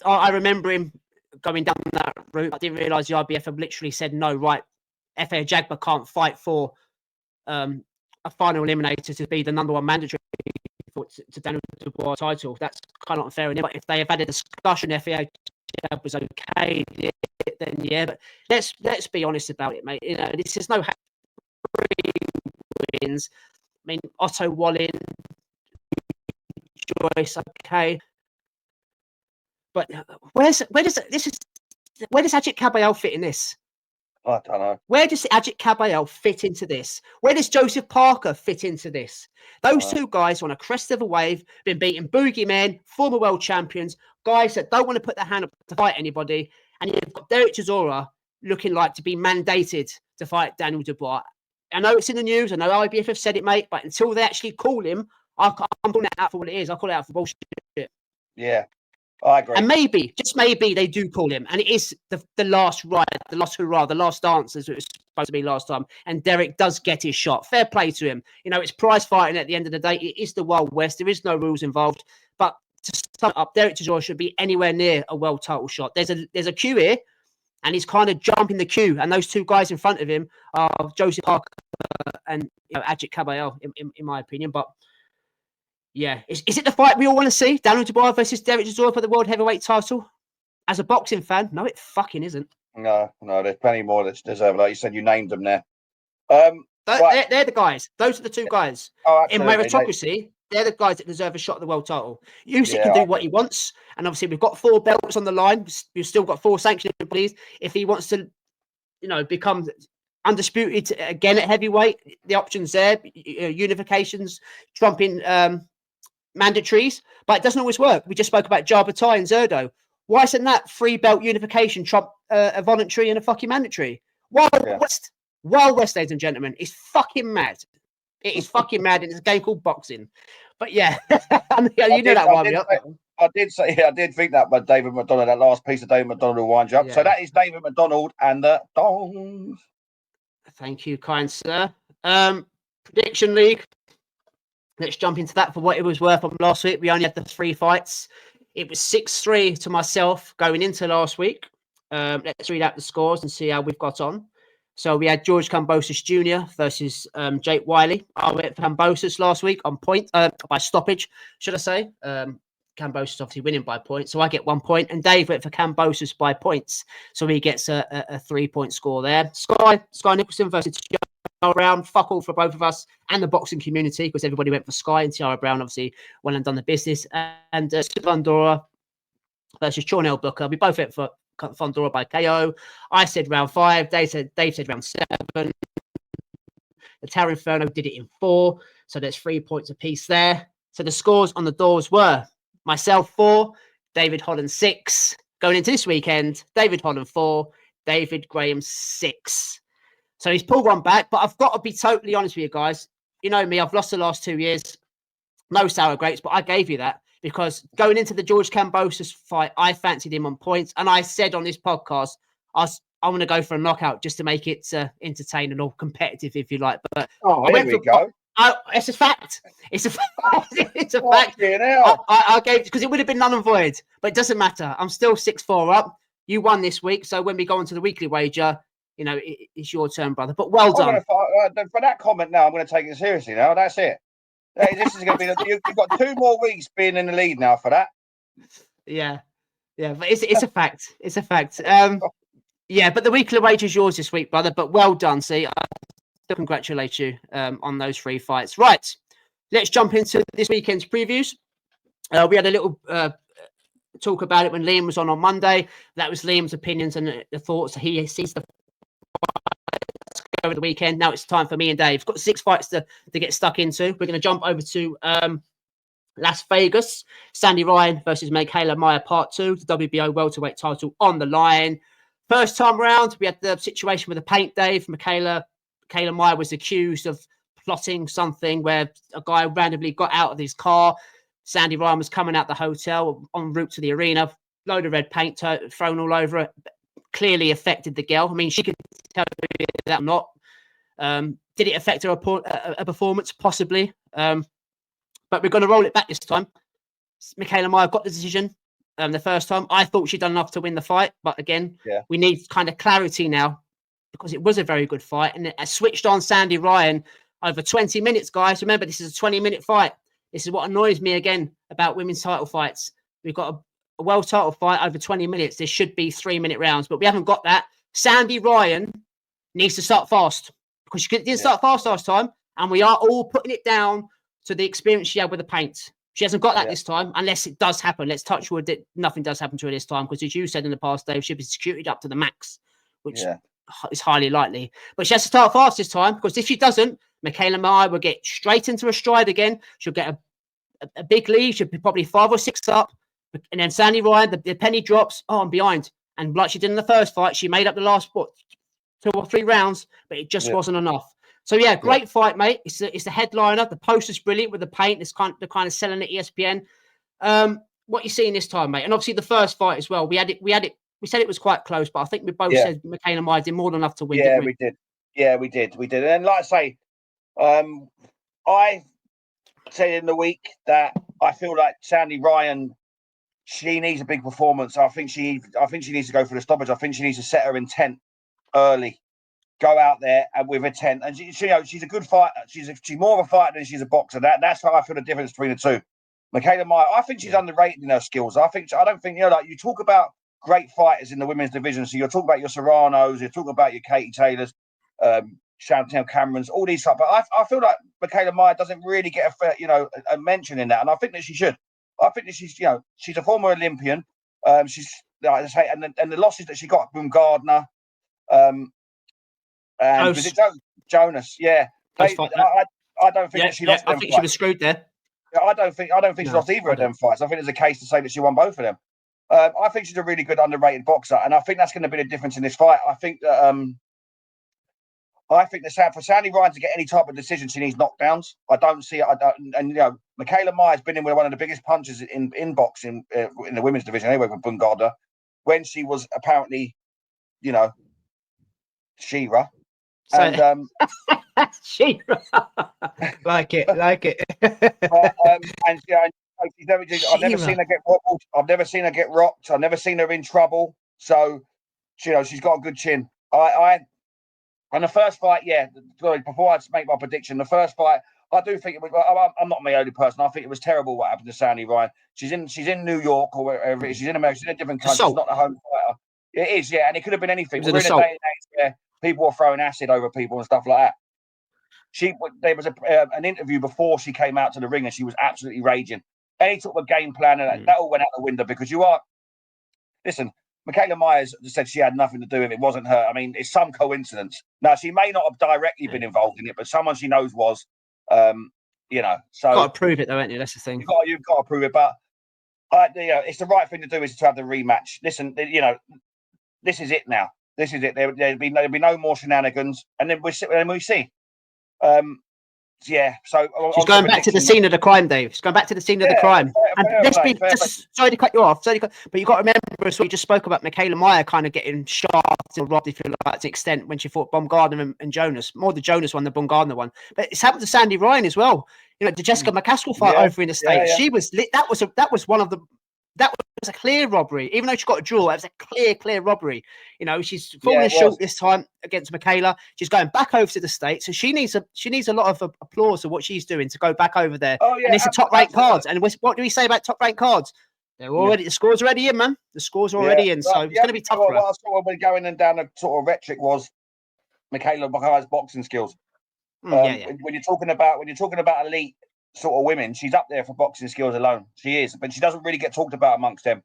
I remember him going down that route. I didn't realize the IBF have literally said no. Right, F.A. Ajagba can't fight for a final eliminator to be the number 1 mandatory to Daniel Dubois title. That's kind of unfair. But if they have had a discussion, F.A. Ajagba was okay, then yeah. But let's be honest about it, mate. This is no wins. I mean, Otto Wallin, Joyce, okay. But where does Ajit Caballel fit in this? I don't know. Where does Ajit Caballel fit into this? Where does Joseph Parker fit into this? Those two guys on a crest of a wave, been beating boogeymen, former world champions, guys that don't want to put their hand up to fight anybody. And you've got Derek Chisora looking like to be mandated to fight Daniel Dubois. I know it's in the news. I know IBF have said it, mate. But until they actually call him, I'm calling it out for what it is. I call it out for bullshit. Yeah, I agree. And maybe, just maybe, they do call him. And it is the last ride, the last hurrah, the last dance, as it was supposed to be last time. And Derek does get his shot. Fair play to him. It's prize fighting at the end of the day. It is the Wild West. There is no rules involved. But to sum up, Derek Chisora should be anywhere near a world title shot. There's a queue here. And he's kind of jumping the queue. And those two guys in front of him are Joseph Parker and Ajit Caballel, in my opinion. But yeah, is it the fight we all want to see? Daniel Dubois versus Derek Chisora for the world heavyweight title? As a boxing fan, no, it fucking isn't. No, there's plenty more that deserve. Like you said, you named them there. They're the guys. Those are the two guys. In meritocracy, they're the guys that deserve a shot at the world title. Usyk can do what he wants. And obviously, we've got 4 belts on the line. We've still got 4 sanctioning bodies. If he wants to, become undisputed again at heavyweight. The options there, unifications, trumping mandatories, but it doesn't always work. We just spoke about Jarbatai and Zerdo. Why isn't that 3-belt unification trump a voluntary and a fucking mandatory? Wild West, ladies and gentlemen, is fucking mad. It is fucking mad, and it's a game called boxing. But yeah, you know that one. I did think that, but David McDonald, that last piece of David McDonald will wind you up. Yeah. So that is David McDonald and the Dongs. Thank you, kind sir. Prediction league. Let's jump into that for what it was worth from last week. We only had the 3 fights. It was 6-3 to myself going into last week. Let's read out the scores and see how we've got on. So we had George Kambosos Jr. versus Jake Wiley. I went for Kambosos last week on point, by stoppage, should I say. Kambosos obviously winning by points, so I get 1 point. And Dave went for Kambosos by points, so he gets a 3-point score there. Sky Nicholson versus Tiara Brown. Fuck all for both of us and the boxing community, because everybody went for Sky, and Tiara Brown obviously went and done the business. And Fundora versus Chornell Booker. We both went for Fundora by KO. I said round 5. Dave said round 7. The Tower Inferno did it in 4. So there's 3 points apiece there. So the scores on the doors were myself 4, David Holland 6. Going into this weekend, David Holland 4, David Graham 6. So he's pulled one back, but I've got to be totally honest with you guys. You know me, I've lost the last 2 years. No sour grapes, but I gave you that because going into the George Kambosos fight, I fancied him on points. And I said on this podcast, I want to go for a knockout just to make it entertaining or competitive, if you like. But here we go. It's a fact. It's a fact. It's a fact. I gave because it would have been null and void, but it doesn't matter. I'm still 6-4 up. You won this week, so when we go on to the weekly wager, you know it's your turn, brother. But well done. For that comment, now I'm going to take it seriously. Now that's it. This is going to be. You've got 2 more weeks being in the lead now for that. Yeah, but it's a fact. It's a fact. Yeah, but the weekly wager is yours this week, brother. But well done. See. Congratulate you on those 3 fights. Right, let's jump into this weekend's previews. We had a little talk about it when Liam was on Monday. That was Liam's opinions and the thoughts he sees the fights over the weekend. Now it's time for me and Dave. Got 6 fights to get stuck into. We're going to jump over to Las Vegas. Sandy Ryan versus Mikaela Mayer Part 2. The WBO welterweight title on the line. First time round, we had the situation with the paint, Dave. Mikaela Mayer was accused of plotting something where a guy randomly got out of his car. Sandy Ryan was coming out the hotel en route to the arena. Load of red paint thrown all over it. Clearly affected the girl. I mean, she could tell you that or not. Did it affect her a performance? Possibly. But we're going to roll it back this time. Mikaela Mayer got the decision the first time. I thought she'd done enough to win the fight. But again, we need kind of clarity now, because it was a very good fight. And it switched on Sandy Ryan over 20 minutes, guys. Remember, this is a 20-minute fight. This is what annoys me again about women's title fights. We've got a world title fight over 20 minutes. There should be 3-minute rounds, but we haven't got that. Sandy Ryan needs to start fast, because she didn't start fast last time. And we are all putting it down to the experience she had with the paint. She hasn't got that this time, unless it does happen. Let's touch wood that nothing does happen to her this time, because as you said in the past, Dave, she'll be secured up to the max, which is highly likely. But she has to start fast this time, because if she doesn't, Mikaela Mayer will get straight into a stride again. She'll get a big lead. She'll be probably 5 or 6 up. And then Sandy Ryan, the penny drops. Oh, I'm behind. And like she did in the first fight, she made up the last 2 or 3 rounds, but it just wasn't enough. So great fight, mate. It's the headliner. The poster's brilliant with the paint. It's kind of selling at ESPN. What you seeing this time, mate? And obviously the first fight as well. We said it was quite close, but I think we both said Mikaela Mayer did more than enough to win. Yeah, we did. Yeah, we did. And like I say, I said in the week that I feel like Sandy Ryan, she needs a big performance. I think she needs to go for the stoppage. I think she needs to set her intent early. Go out there and with intent. And she's a good fighter. She's more of a fighter than she's a boxer. That's how I feel the difference between the two. Mikaela Mayer, I think she's underrated in her skills. I don't think like you talk about great fighters in the women's division. So you're talking about your Serranos, you're talking about your Katie Taylors, Chantel Camerons, all these stuff. But I feel like Mikaela Mayer doesn't really get a mention in that, and I think that she should. I think that she's a former Olympian. She's like I say, and the losses that she got from Gardner, and was it Jonas? Yeah, I don't think that she lost. I think she was screwed there. I don't think she lost either of them fights. I think there's a case to say that she won both of them. I think she's a really good underrated boxer, and I think that's going to be the difference in this fight. I think that for Sandy Ryan to get any type of decision, she needs knockdowns. I don't see it. And Mikaela Mayer's been in with one of the biggest punches in boxing in the women's division anyway with Vuong when she was apparently, She-Ra. And She-Ra. like it. I've never seen her get wobbled. I've never seen her get rocked. I've never seen her in trouble. So, she's got a good chin. And the first fight, before I make my prediction, the first fight, I do think it was. I'm not my only person. I think it was terrible what happened to Sandy Ryan. She's in New York or wherever it is. She's in America. She's in a different country. She's not the home fighter. It is, and it could have been anything. We're in a day and age where people are throwing acid over people and stuff like that. There was an interview before she came out to the ring, and she was absolutely raging. Any sort of game plan, and that all went out the window because listen. Mikaela Mayer said she had nothing to do with it. It wasn't her. I mean, it's some coincidence. Now, she may not have directly been involved in it, but someone she knows was, So got to prove it, though, ain't you? That's the thing. You've got to prove it. But it's the right thing to do is to have the rematch. Listen, this is it now. This is it. There'll be no more shenanigans, and then we see. So she's going back to the scene of the crime, Dave. She's going back to the scene of the crime. Sorry to cut you off. But you got to remember as well. You just spoke about Mikaela Mayer kind of getting shot and robbed, if you like, to extent when she fought Baumgardner and Jonas. More the Jonas one, the Baumgardner one. But it's happened to Sandy Ryan as well. The Jessica McCaskill fight over in the States. She was lit. That was one of the. That was a clear robbery. Even though she got a draw, it was a clear robbery. She's falling short this time against Mikaela. She's going back over to the States, so she needs a lot of applause for what she's doing to go back over there. And it's a top-ranked cards. And what do we say about top-ranked cards? They're already the score's already in, man. The score's already in, so it's going to be tough. What I saw when going down the sort of rhetoric was Mikaela Mayer's boxing skills. When you're talking about elite sort of women, she's up there for boxing skills alone. She is, but she doesn't really get talked about amongst them.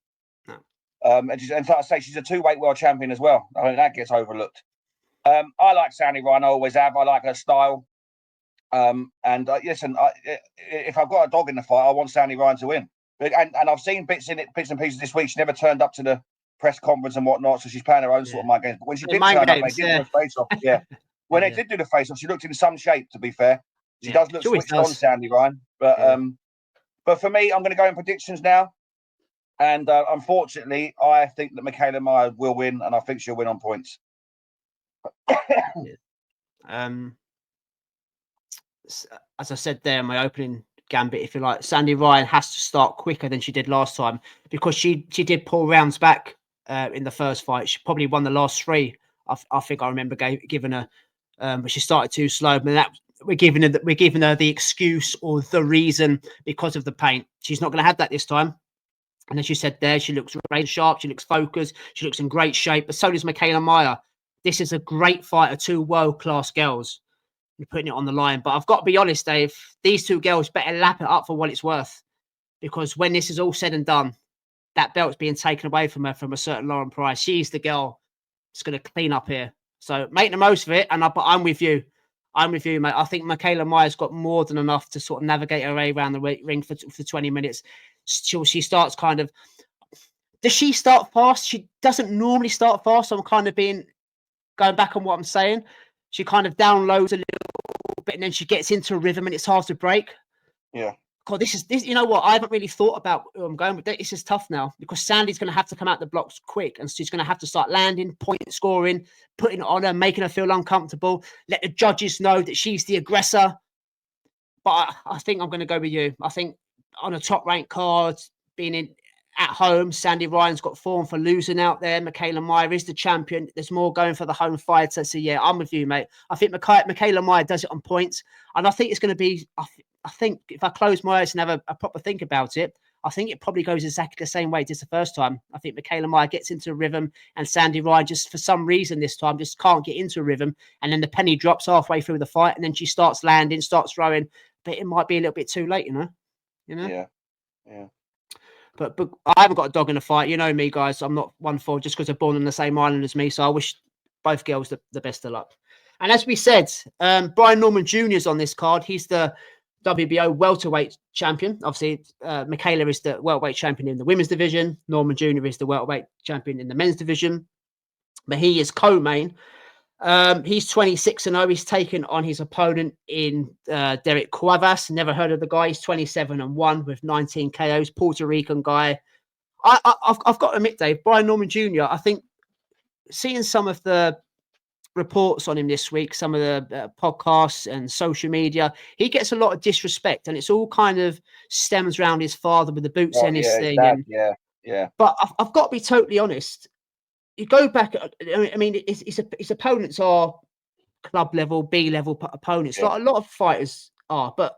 No. And like I say, she's a 2-weight world champion as well. I mean, that gets overlooked. I like Sandy Ryan. I always have. I like her style. Listen, if I've got a dog in the fight, I want Sandy Ryan to win. And I've seen bits and pieces this week. She never turned up to the press conference and whatnot, so she's playing her own sort of mind games. But when she did turn up, they did do the face-off. When they did do the face-off, she looked in some shape, to be fair. She does look switched on, Sandy Ryan. But for me, I'm going to go in predictions now. And unfortunately, I think that Mikaela Mayer will win, and I think she'll win on points. As I said there in my opening gambit, if you like, Sandy Ryan has to start quicker than she did last time because she did pull rounds back in the first fight. She probably won the last 3. I think I remember giving her, but she started too slow. But we're giving her the excuse or the reason because of the paint. She's not going to have that this time. And as you said there, she looks very sharp. She looks focused. She looks in great shape. But so does Mikaela Mayer. This is a great fight of 2 world-class girls. You're putting it on the line. But I've got to be honest, Dave, these 2 girls better lap it up for what it's worth. Because when this is all said and done, that belt's being taken away from her from a certain Lauren Price. She's the girl that's going to clean up here. So make the most of it. And I'm with you. I'm with you, mate. I think Mikaela Mayer's got more than enough to sort of navigate her way around the ring for 20 minutes. She starts kind of... Does she start fast? She doesn't normally start fast. So I'm kind of going back on what I'm saying. She kind of downloads a little bit and then she gets into a rhythm and it's hard to break. Yeah. God, this is you know what? I haven't really thought about who I'm going with. This is tough now because Sandy's going to have to come out the blocks quick and she's going to have to start landing, point scoring, putting it on her, making her feel uncomfortable, let the judges know that she's the aggressor. But I think I'm going to go with you. I think on a top-ranked card, being at home, Sandy Ryan's got form for losing out there. Mikaela Mayer is the champion. There's more going for the home fighter. So, yeah, I'm with you, mate. I think Mikaela Mayer does it on points. And I think it's going to be... I think if I close my eyes and have a proper think about it, I think it probably goes exactly the same way it did the first time. I think Mikaela Mayer gets into a rhythm and Sandy Ryan just for some reason this time just can't get into a rhythm. And then the penny drops halfway through the fight and then she starts landing, starts throwing. But it might be a little bit too late, you know? Yeah. But I haven't got a dog in the fight. You know me, guys. I'm not one for just because they're born on the same island as me. So I wish both girls the best of luck. And as we said, Brian Norman Jr. is on this card. He's the WBO welterweight champion. Obviously, Mikaela is the welterweight champion in the women's division. Norman Jr. is the welterweight champion in the men's division. But he is co-main. He's 26-0. He's taken on his opponent in Derek Cuevas. Never heard of the guy. He's 27-1 with 19 KOs. Puerto Rican guy. I've got to admit, Dave, Brian Norman Jr., I think seeing some of the reports on him this week, some of the podcasts and social media, he gets a lot of disrespect, and it's all kind of stems around his father with the boots and his thing. Yeah. But I've got to be totally honest. You go back, I mean, his opponents are club level, B level opponents, like a lot of fighters are. But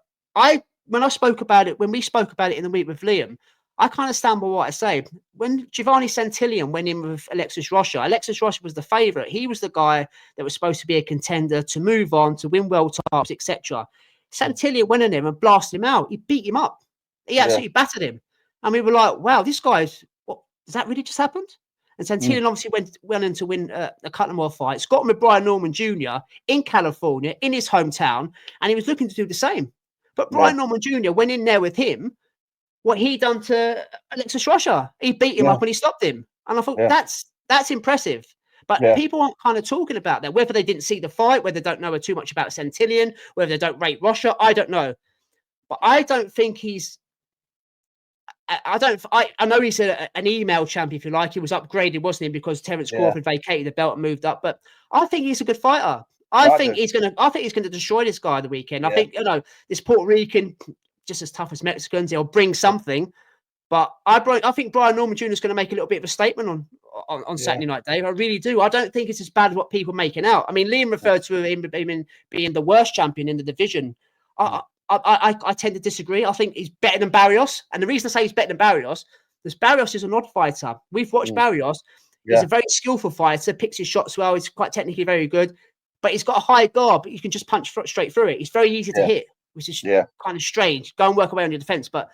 when we spoke about it in the week with Liam, I kind of stand by what I say. When Giovanni Santillan went in with Alexis Rocha was the favourite. He was the guy that was supposed to be a contender to move on, to win world titles, etc. Santillan went in there and blasted him out. He beat him up. He absolutely battered him. And we were like, wow, this guy's, what, does that really just happened? And Santillan obviously went in to win a couple more fights. Got him with Brian Norman Jr. in California, in his hometown, and he was looking to do the same. But Brian Norman Jr. went in there with him. What he done to Alexis Rocha, he beat him up and he stopped him. And I thought that's impressive. But people aren't kind of talking about that. Whether they didn't see the fight, whether they don't know too much about Santillan, whether they don't rate Rocha, I don't know. But I don't think he's. I know he's an email champion, if you like. He was upgraded, wasn't he? Because Terence Crawford vacated the belt and moved up. But I think he's a good fighter. I think he's gonna destroy this guy the weekend. I think this Puerto Rican, just as tough as Mexicans, he'll bring something. But I think Brian Norman Jr. is going to make a little bit of a statement on Saturday night, Dave. I really do. I don't think it's as bad as what people are making out. I mean, Liam referred to him being the worst champion in the division. I tend to disagree. I think he's better than Barrios. And the reason I say he's better than Barrios is Barrios is an odd fighter. We've watched Barrios. He's a very skillful fighter, picks his shots well. He's quite technically very good. But he's got a high guard, but you can just punch straight through it. He's very easy to hit, which is kind of strange. Go and work away on your defense. But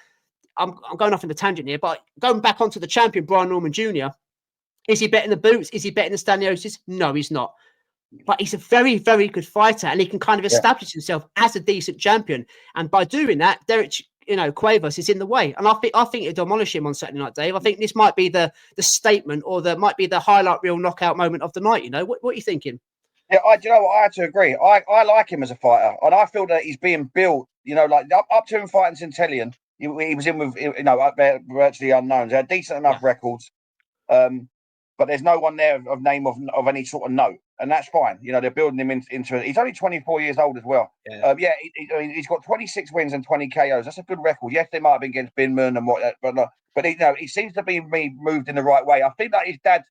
I'm going off in the tangent here. But going back onto the champion, Brian Norman Jr., is he betting the boots? Is he betting the staniosis? No, he's not. But he's a very, very good fighter, and he can kind of establish himself as a decent champion. And by doing that, Derek, Cuevas is in the way. And I think it'll demolish him on Saturday night, Dave. I think this might be the statement, or might be the highlight reel knockout moment of the night. What are you thinking? Yeah, I had to agree. I like him as a fighter, and I feel that he's being built. Like up to him fighting Santillan, he was in with virtually unknowns. They had decent enough records, but there's no one there of name of any sort of note, and that's fine. They're building him into. He's only 24 years old as well. He's got 26 wins and 20 KOs. That's a good record. Yes, they might have been against Binman and what, but he seems to be moved in the right way. I think that his dad.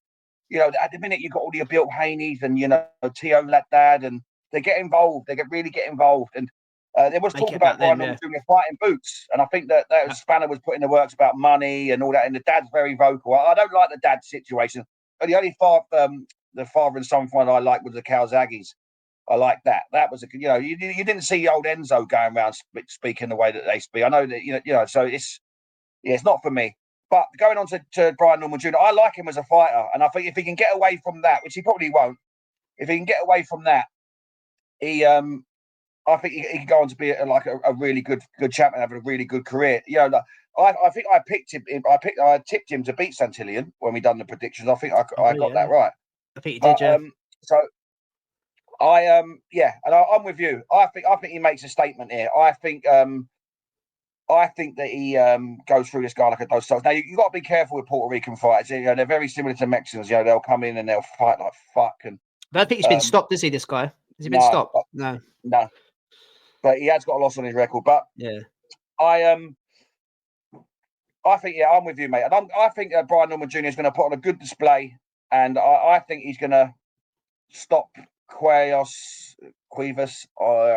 At the minute you've got all the Abilt Haney's and Tio Latdad, and they get involved. They really get involved. And there was talk about Brian Norman Jr. fighting boots, and I think that Spanner was putting the works about money and all that. And the dad's very vocal. I don't like the dad situation. But the only the father and son fight I like was the Calzaghes. I like that. That was you didn't see old Enzo going around speaking the way that they speak. I know that so it's not for me. But going on to Brian Norman Jr., I like him as a fighter, and I think if he can get away from that, which he probably won't, if he can get away from that, I think he can go on to be a really good champion, having a really good career. I think I picked him. I tipped him to beat Santillan when we done the predictions. I think I got that right. I think you did, yeah. So and I'm with you. I think he makes a statement here. I think that he goes through this guy like a dose. Now you got to be careful with Puerto Rican fighters. They're very similar to Mexicans. They'll come in and they'll fight like fuck. And I don't think he's been stopped, is he? This guy has he been stopped? No. But he has got a loss on his record. But I think I'm with you, mate. And I think Brian Norman Jr. is going to put on a good display, and I think he's going to stop Cuevas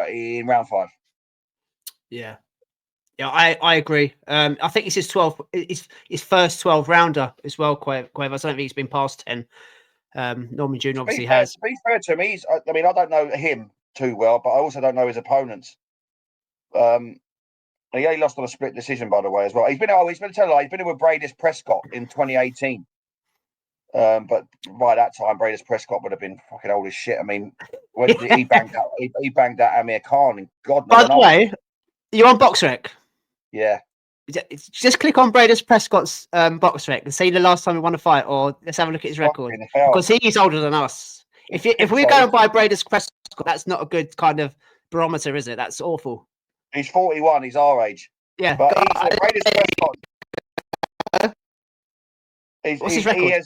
in round 5. Yeah. Yeah, I agree. I think it's his first 12 rounder as well, Cuevas. I don't think he's been past 10. Norman Jr. obviously has. To be fair to him, I don't know him too well, but I also don't know his opponents. He only lost on a split decision, by the way, as well. He's been in with Bradis Prescott in 2018. But by that time, Bradis Prescott would have been fucking old as shit. I mean, when he banged out he banged out Amir Khan, and God By knows. the way, you on BoxRec? Yeah. Just click on Braden Prescott's BoxRec and see the last time he won a fight, or let's have a look at his record, because he's older than us. If we're going by Braden Prescott, that's not a good kind of barometer, is it? That's awful. He's 41. He's our age. Yeah, but Braden Prescott. What's his record?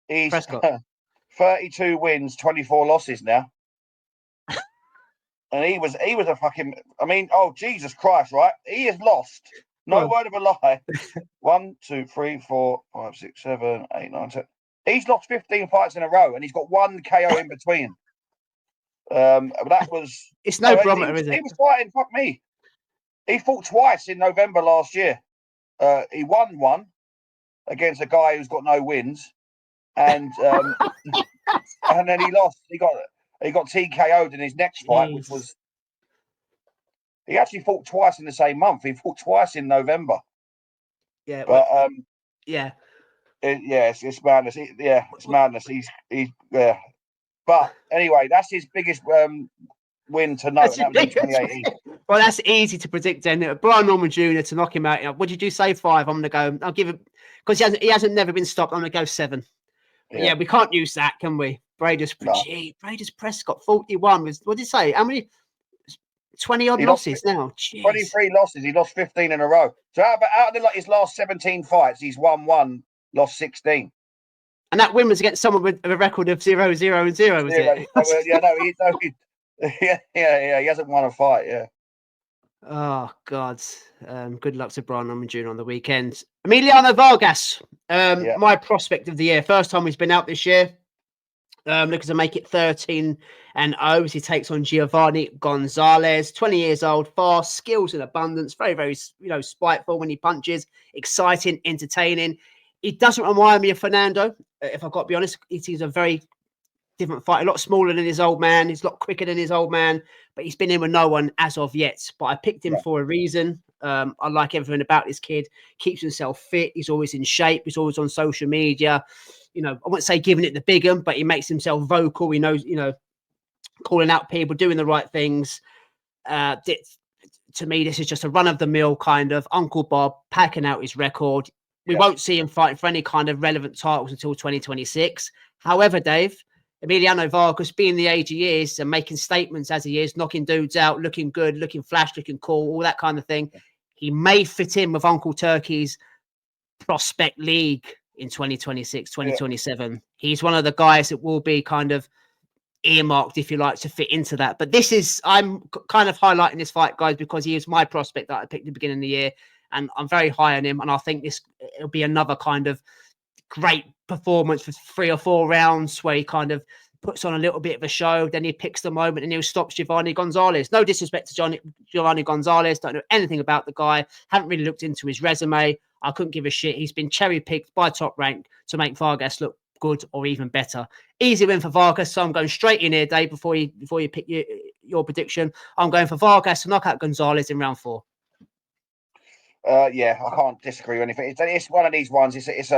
He's 32 wins, 24 losses now. And he was a fucking. I mean, oh Jesus Christ! Right, he has lost. No word of a lie. 1, 2, 3, 4, 5, 6, 7, 8, 9, 10. He's lost 15 fights in a row, and he's got 1 KO in between. But that was. It's no barometer, is it? He was fighting. Fuck me. He fought twice in November last year. He won one against a guy who's got no wins, and and then he lost. He got TKO'd in his next fight, which was. He actually fought twice in the same month. He fought twice in November. Yeah, but it's madness. It's madness. He's yeah. But anyway, that's his biggest win to note. That was in 2018. Well, that's easy to predict. Then Brian Norman Jr. to knock him out. What did you say? 5? I'm gonna go. I'll give him, because he hasn't never been stopped. I'm gonna go 7. Yeah, we can't use that, can we? Braden Prescott 41 was. What did you say? How many? 20 odd losses now. Jeez. 23 losses. He lost 15 in a row. So out of his last 17 fights, he's won 1, lost 16. And that win was against someone with a record of 0-0-0, was it? He hasn't won a fight. Yeah. Oh God. Good luck to Brian Norman Jr. on the weekend. Emiliano Vargas, my prospect of the year. First time he's been out this year. Looking to make it 13-0 as he takes on Giovanni Gonzalez. 20 years old, fast, skills in abundance, very, very, spiteful when he punches, exciting, entertaining. He doesn't remind me of Fernando, if I've got to be honest. He's a very different fight, a lot smaller than his old man. He's a lot quicker than his old man, but he's been in with no one as of yet. But I picked him for a reason. I like everything about this kid. Keeps himself fit. He's always in shape. He's always on social media. I wouldn't say giving it the big one, but he makes himself vocal. He knows, calling out people, doing the right things. To me, this is just a run-of-the-mill kind of Uncle Bob packing out his record. We won't see him fighting for any kind of relevant titles until 2026. However, Dave, Emiliano Vargas, being the age he is and making statements as he is, knocking dudes out, looking good, looking flash, looking cool, all that kind of thing, he may fit in with Uncle Turkey's prospect league in 2026, 2027. He's one of the guys that will be kind of earmarked, if you like, to fit into that. But I'm kind of highlighting this fight, guys, because he is my prospect that I picked at the beginning of the year, and I'm very high on him. And I think it'll be another kind of great performance for 3 or 4 rounds where he kind of puts on a little bit of a show, then he picks the moment and he'll stop Giovanni Gonzalez. No disrespect to Giovanni Gonzalez, don't know anything about the guy, haven't really looked into his resume. I couldn't give a shit. He's been cherry-picked by Top Rank to make Vargas look good or even better. Easy win for Vargas, so I'm going straight in here, Dave, before you pick your prediction. I'm going for Vargas to knock out Gonzalez in round 4. I can't disagree with anything. It's one of these ones. It's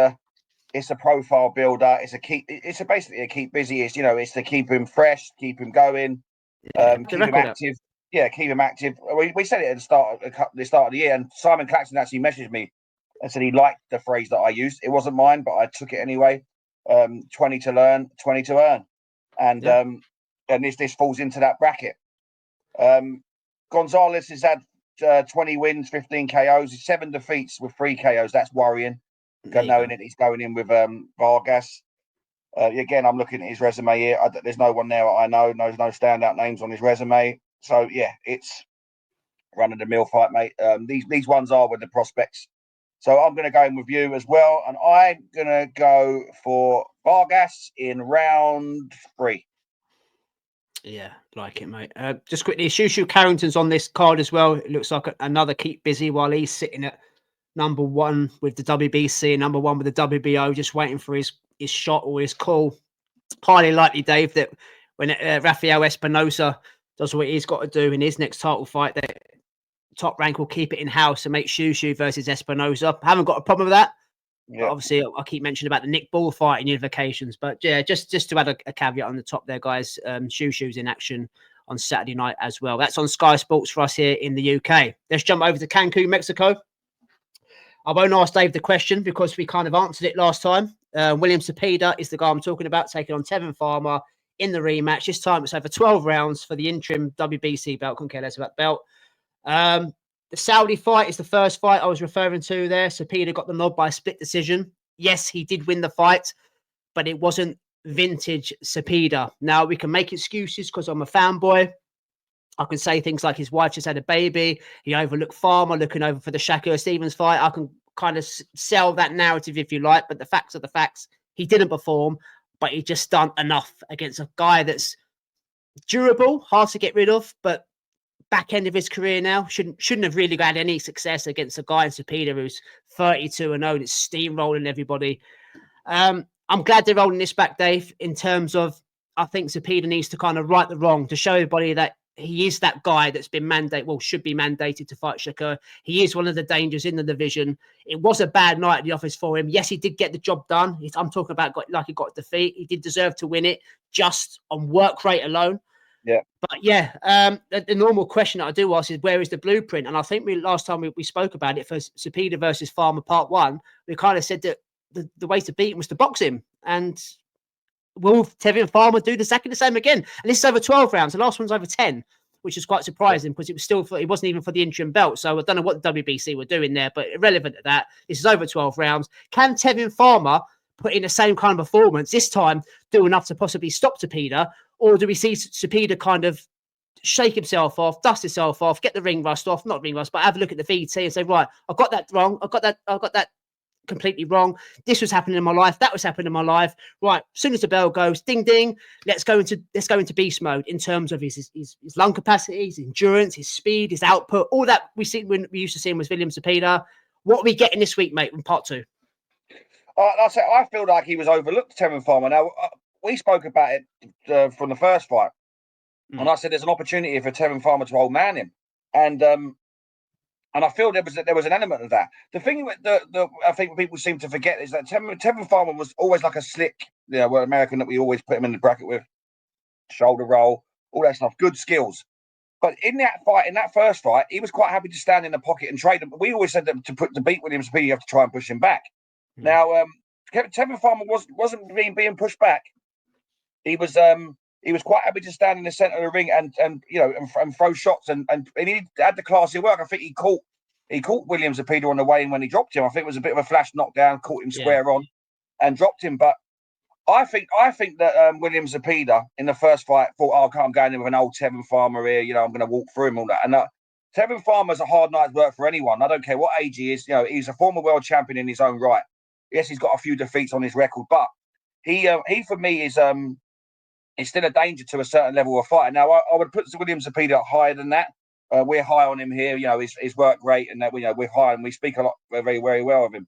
a profile builder. It's basically a keep busy. It's to keep him fresh, keep him going, keep him active. Yeah, keep him active. We said it at the start of the year, and Simon Claxton actually messaged me and said he liked the phrase that I used. It wasn't mine, but I took it anyway. 20 to learn, 20 to earn, and this falls into that bracket. Gonzalez has had 20 wins, 15 KOs, 7 defeats with 3 KOs. That's worrying. Knowing that he's going in with Vargas. Again, I'm looking at his resume here. There's no one there I know. There's no standout names on his resume. So it's run-of-the-mill fight, mate. These ones are with the prospects. So I'm going to go in with you as well, and I'm going to go for Vargas in round 3. Yeah, like it, mate. Just quickly, Shushu Carrington's on this card as well. It looks like another keep busy while he's sitting at number 1 with the WBC, number 1 with the WBO, just waiting for his shot or his call. Highly likely, Dave, that when Rafael Espinosa does what he's got to do in his next title fight, that Top Rank will keep it in-house and make Shushu versus Espinosa. I haven't got a problem with that. But obviously, I keep mentioning about the Nick Ball fight in unifications. But yeah, just to add a caveat on the top there, guys. Shoes in action on Saturday night as well. That's on Sky Sports for us here in the UK. Let's jump over to Cancun, Mexico. I won't ask Dave the question because we kind of answered it last time. William Zepeda is the guy I'm talking about, taking on Tevin Farmer in the rematch. This time it's over 12 rounds for the interim WBC belt. Couldn't care less about belt. The Saudi fight is the first fight I was referring to there. Zepeda got the nod by a split decision. Yes, he did win the fight, but it wasn't vintage Zepeda. Now, we can make excuses because I'm a fanboy. I can say things like his wife just had a baby. He overlooked Farmer looking over for the Shakur Stevens fight. I can kind of sell that narrative if you like, but the facts are the facts. He didn't perform, but he just done enough against a guy that's durable, hard to get rid of, but back end of his career now, shouldn't have really had any success against a guy in Zepeda who's 32-0, that's steamrolling everybody. I'm glad they're rolling this back, Dave, in terms of I think Zepeda needs to kind of right the wrong to show everybody that he is that guy that's been should be mandated to fight Shakur. He is one of the dangers in the division. It was a bad night at the office for him. Yes, he did get the job done. I'm talking about he got a defeat. He did deserve to win it just on work rate alone. Yeah. But yeah, the normal question that I do ask is, where is the blueprint? And I think last time we spoke about it for Zepeda versus Farmer Part 1, we kind of said that the way to beat him was to box him. And will Tevin Farmer do exactly the same again? And this is over 12 rounds. The last one's over 10, which is quite surprising because it wasn't even for the interim belt. So I don't know what the WBC were doing there, but irrelevant to that. This is over 12 rounds. Can Tevin Farmer put in the same kind of performance this time, do enough to possibly stop Zepeda? Or do we see Zepeda kind of shake himself off, dust himself off, get the ring rust off, not ring rust, but have a look at the VT and say, right, I got that wrong. I got that completely wrong. This was happening in my life. That was happening in my life. Right. As soon as the bell goes, ding, ding, let's go into beast mode in terms of his lung capacity, his endurance, his speed, his output, all that we used to see him with William Zepeda. What are we getting this week, mate, in part 2? I feel like he was overlooked, Tevin Farmer. Now, we spoke about it from the first fight. And I said there's an opportunity for Tevin Farmer to old man him. And I feel there was an element of that. The thing that I think people seem to forget is that Tevin Farmer was always like a slick, American that we always put him in the bracket with. Shoulder roll, all that stuff, good skills. But in that first fight, he was quite happy to stand in the pocket and trade him. We always said that to beat William Zepeda, you have to try and push him back. Now, Tevin Farmer wasn't being pushed back. He was quite happy to stand in the centre of the ring and throw shots and he had the classy work. I think he caught William Zepeda on the way in when he dropped him. I think it was a bit of a flash knockdown, caught him square on and dropped him. But I think that William Zepeda in the first fight thought, I'm going in with an old Tevin Farmer here. I'm going to walk through him all that. And Tevin Farmer's a hard night's work for anyone. I don't care what age he is. He's a former world champion in his own right. Yes, he's got a few defeats on his record, but he for me is still a danger to a certain level of fighter. Now, I would put William Zepeda higher than that. We're high on him here. His work rate and that we're high and we speak a lot very, very well of him.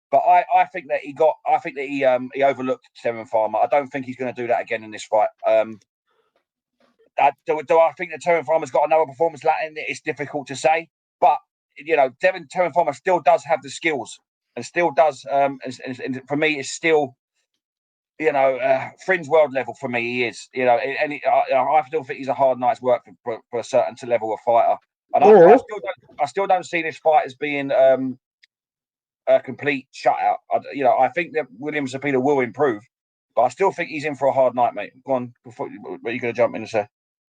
But I think that he overlooked Tevin Farmer. I don't think he's going to do that again in this fight. Do I think that Tevin Farmer's got another performance like in it? It's difficult to say. But Tevin Farmer still does have the skills and still does. And for me, it's still. Fringe world level for me, he is. I still think he's a hard night's work for a certain level of fighter. And I still don't see this fight as being a complete shutout. I think that William Zepeda will improve, but I still think he's in for a hard night, mate. Go on, before you're going to jump in and say.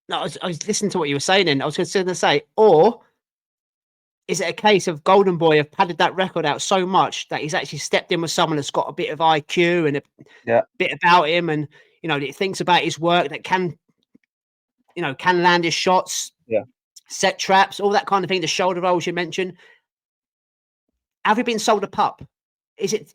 No, I was listening to what you were saying, and I was going to say, or is it a case of Golden Boy have padded that record out so much that he's actually stepped in with someone that's got a bit of IQ and a bit about him, and that thinks about his work, that can land his shots, set traps, all that kind of thing. The shoulder rolls you mentioned. Have we been sold a pup? Could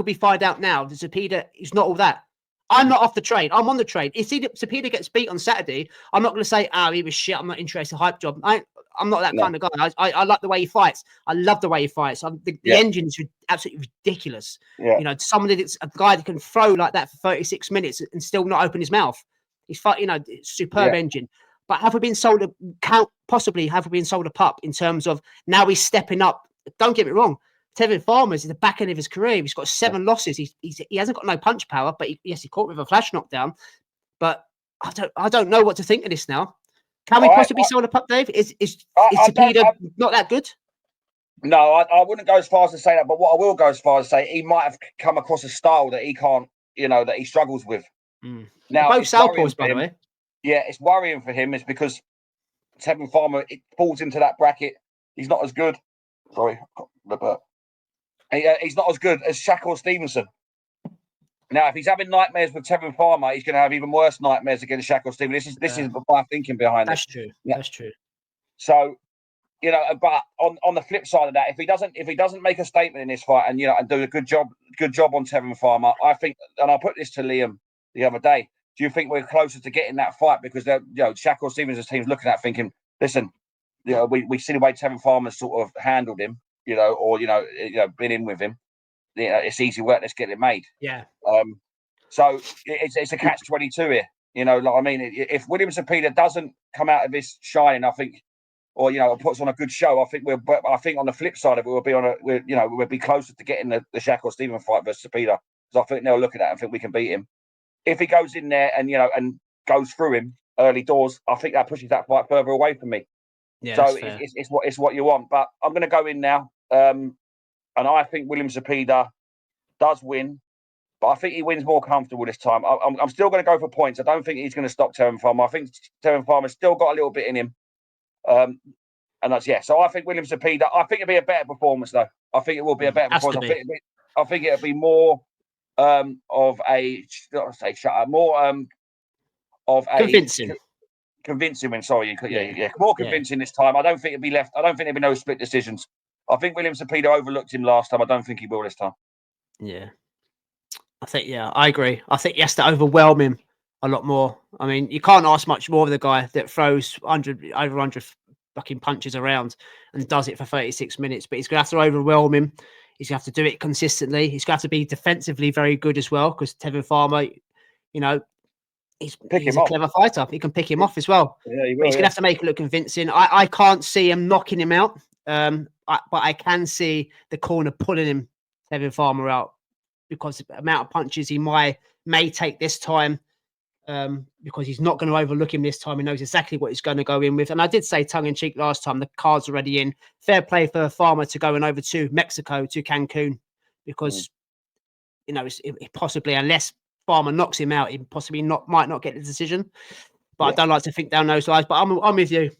we find out now that Zepeda is not all that? I'm not off the train. I'm on the train. If Zepeda gets beat on Saturday, I'm not going to say, he was shit. I'm not interested. Hype job. I'm not that kind of guy. I like the way he fights. I love the way he fights. The engine is absolutely ridiculous. Yeah. Somebody that's a guy that can throw like that for 36 minutes and still not open his mouth. He's fighting, superb engine. But have we been sold a pup in terms of now he's stepping up? Don't get me wrong. Tevin Farmer's in the back end of his career. He's got 7 losses. He hasn't got no punch power, but he caught with a flash knockdown. But I don't know what to think of this now. Can we possibly sell the pup, Dave? Is Zepeda not that good? No, I wouldn't go as far as to say that. But what I will go as far as to say, he might have come across a style that he can't, that he struggles with. Mm. Now, both southpaws, by the way. Yeah, it's worrying for him. It's because Tevin Farmer, it falls into that bracket. He's not as good. Sorry, but he's not as good as Shakur Stevenson. Now, if he's having nightmares with Tevin Farmer, he's going to have even worse nightmares against Shakur Stevenson. This is my thinking behind it. That's true. Yeah. That's true. So, but on the flip side of that, if he doesn't make a statement in this fight and and do a good job on Tevin Farmer, I think, and I put this to Liam the other day. Do you think we're closer to getting that fight because Shakur Stevenson's team's looking at thinking, listen, we see the way Tevin Farmer's sort of handled him, or been in with him. It's easy work. Let's get it made. Yeah. So it's a catch-22 here. I mean, if William Zepeda doesn't come out of this shining, I think, or puts on a good show, I think on the flip side of it, we'll be closer to getting the Shakur Stevenson fight versus Zepeda, because I think they'll look at that and think we can beat him. If he goes in there and and goes through him early doors, I think that pushes that fight further away from me. Yeah, so it's what you want. But I'm going to go in now, and I think William Zepeda does win, but I think he wins more comfortable this time. I'm still going to go for points. I don't think he's going to stop Tevin Farmer. I think Tevin Farmer's still got a little bit in him. And that's So I think William Zepeda. I think it'll be a better performance, though. I think it will be a better performance. I think it'll be more of a convincing win. Sorry, more convincing this time. I don't think it'll be left. I don't think there'll be no split decisions. I think William Zepeda overlooked him last time. I don't think he will this time. Yeah, I agree. I think he has to overwhelm him a lot more. I mean, you can't ask much more of the guy that throws over 100 fucking punches around and does it for 36 minutes. But he's going to have to overwhelm him. He's going to have to do it consistently. He's going to have to be defensively very good as well, because Tevin Farmer, he's a clever fighter. He can pick him off as well. Yeah, he will, but he's going to have to make it look convincing. I can't see him knocking him out, but I can see the corner pulling Tevin Farmer out, because the amount of punches he may take this time, because he's not going to overlook him this time. He knows exactly what he's going to go in with. And I did say tongue-in-cheek last time, the card's already in. Fair play for Farmer to going over to Mexico, to Cancun, because, it's possibly, unless Farmer knocks him out, he possibly might not get the decision. But I don't like to think down those lines. But I'm with you.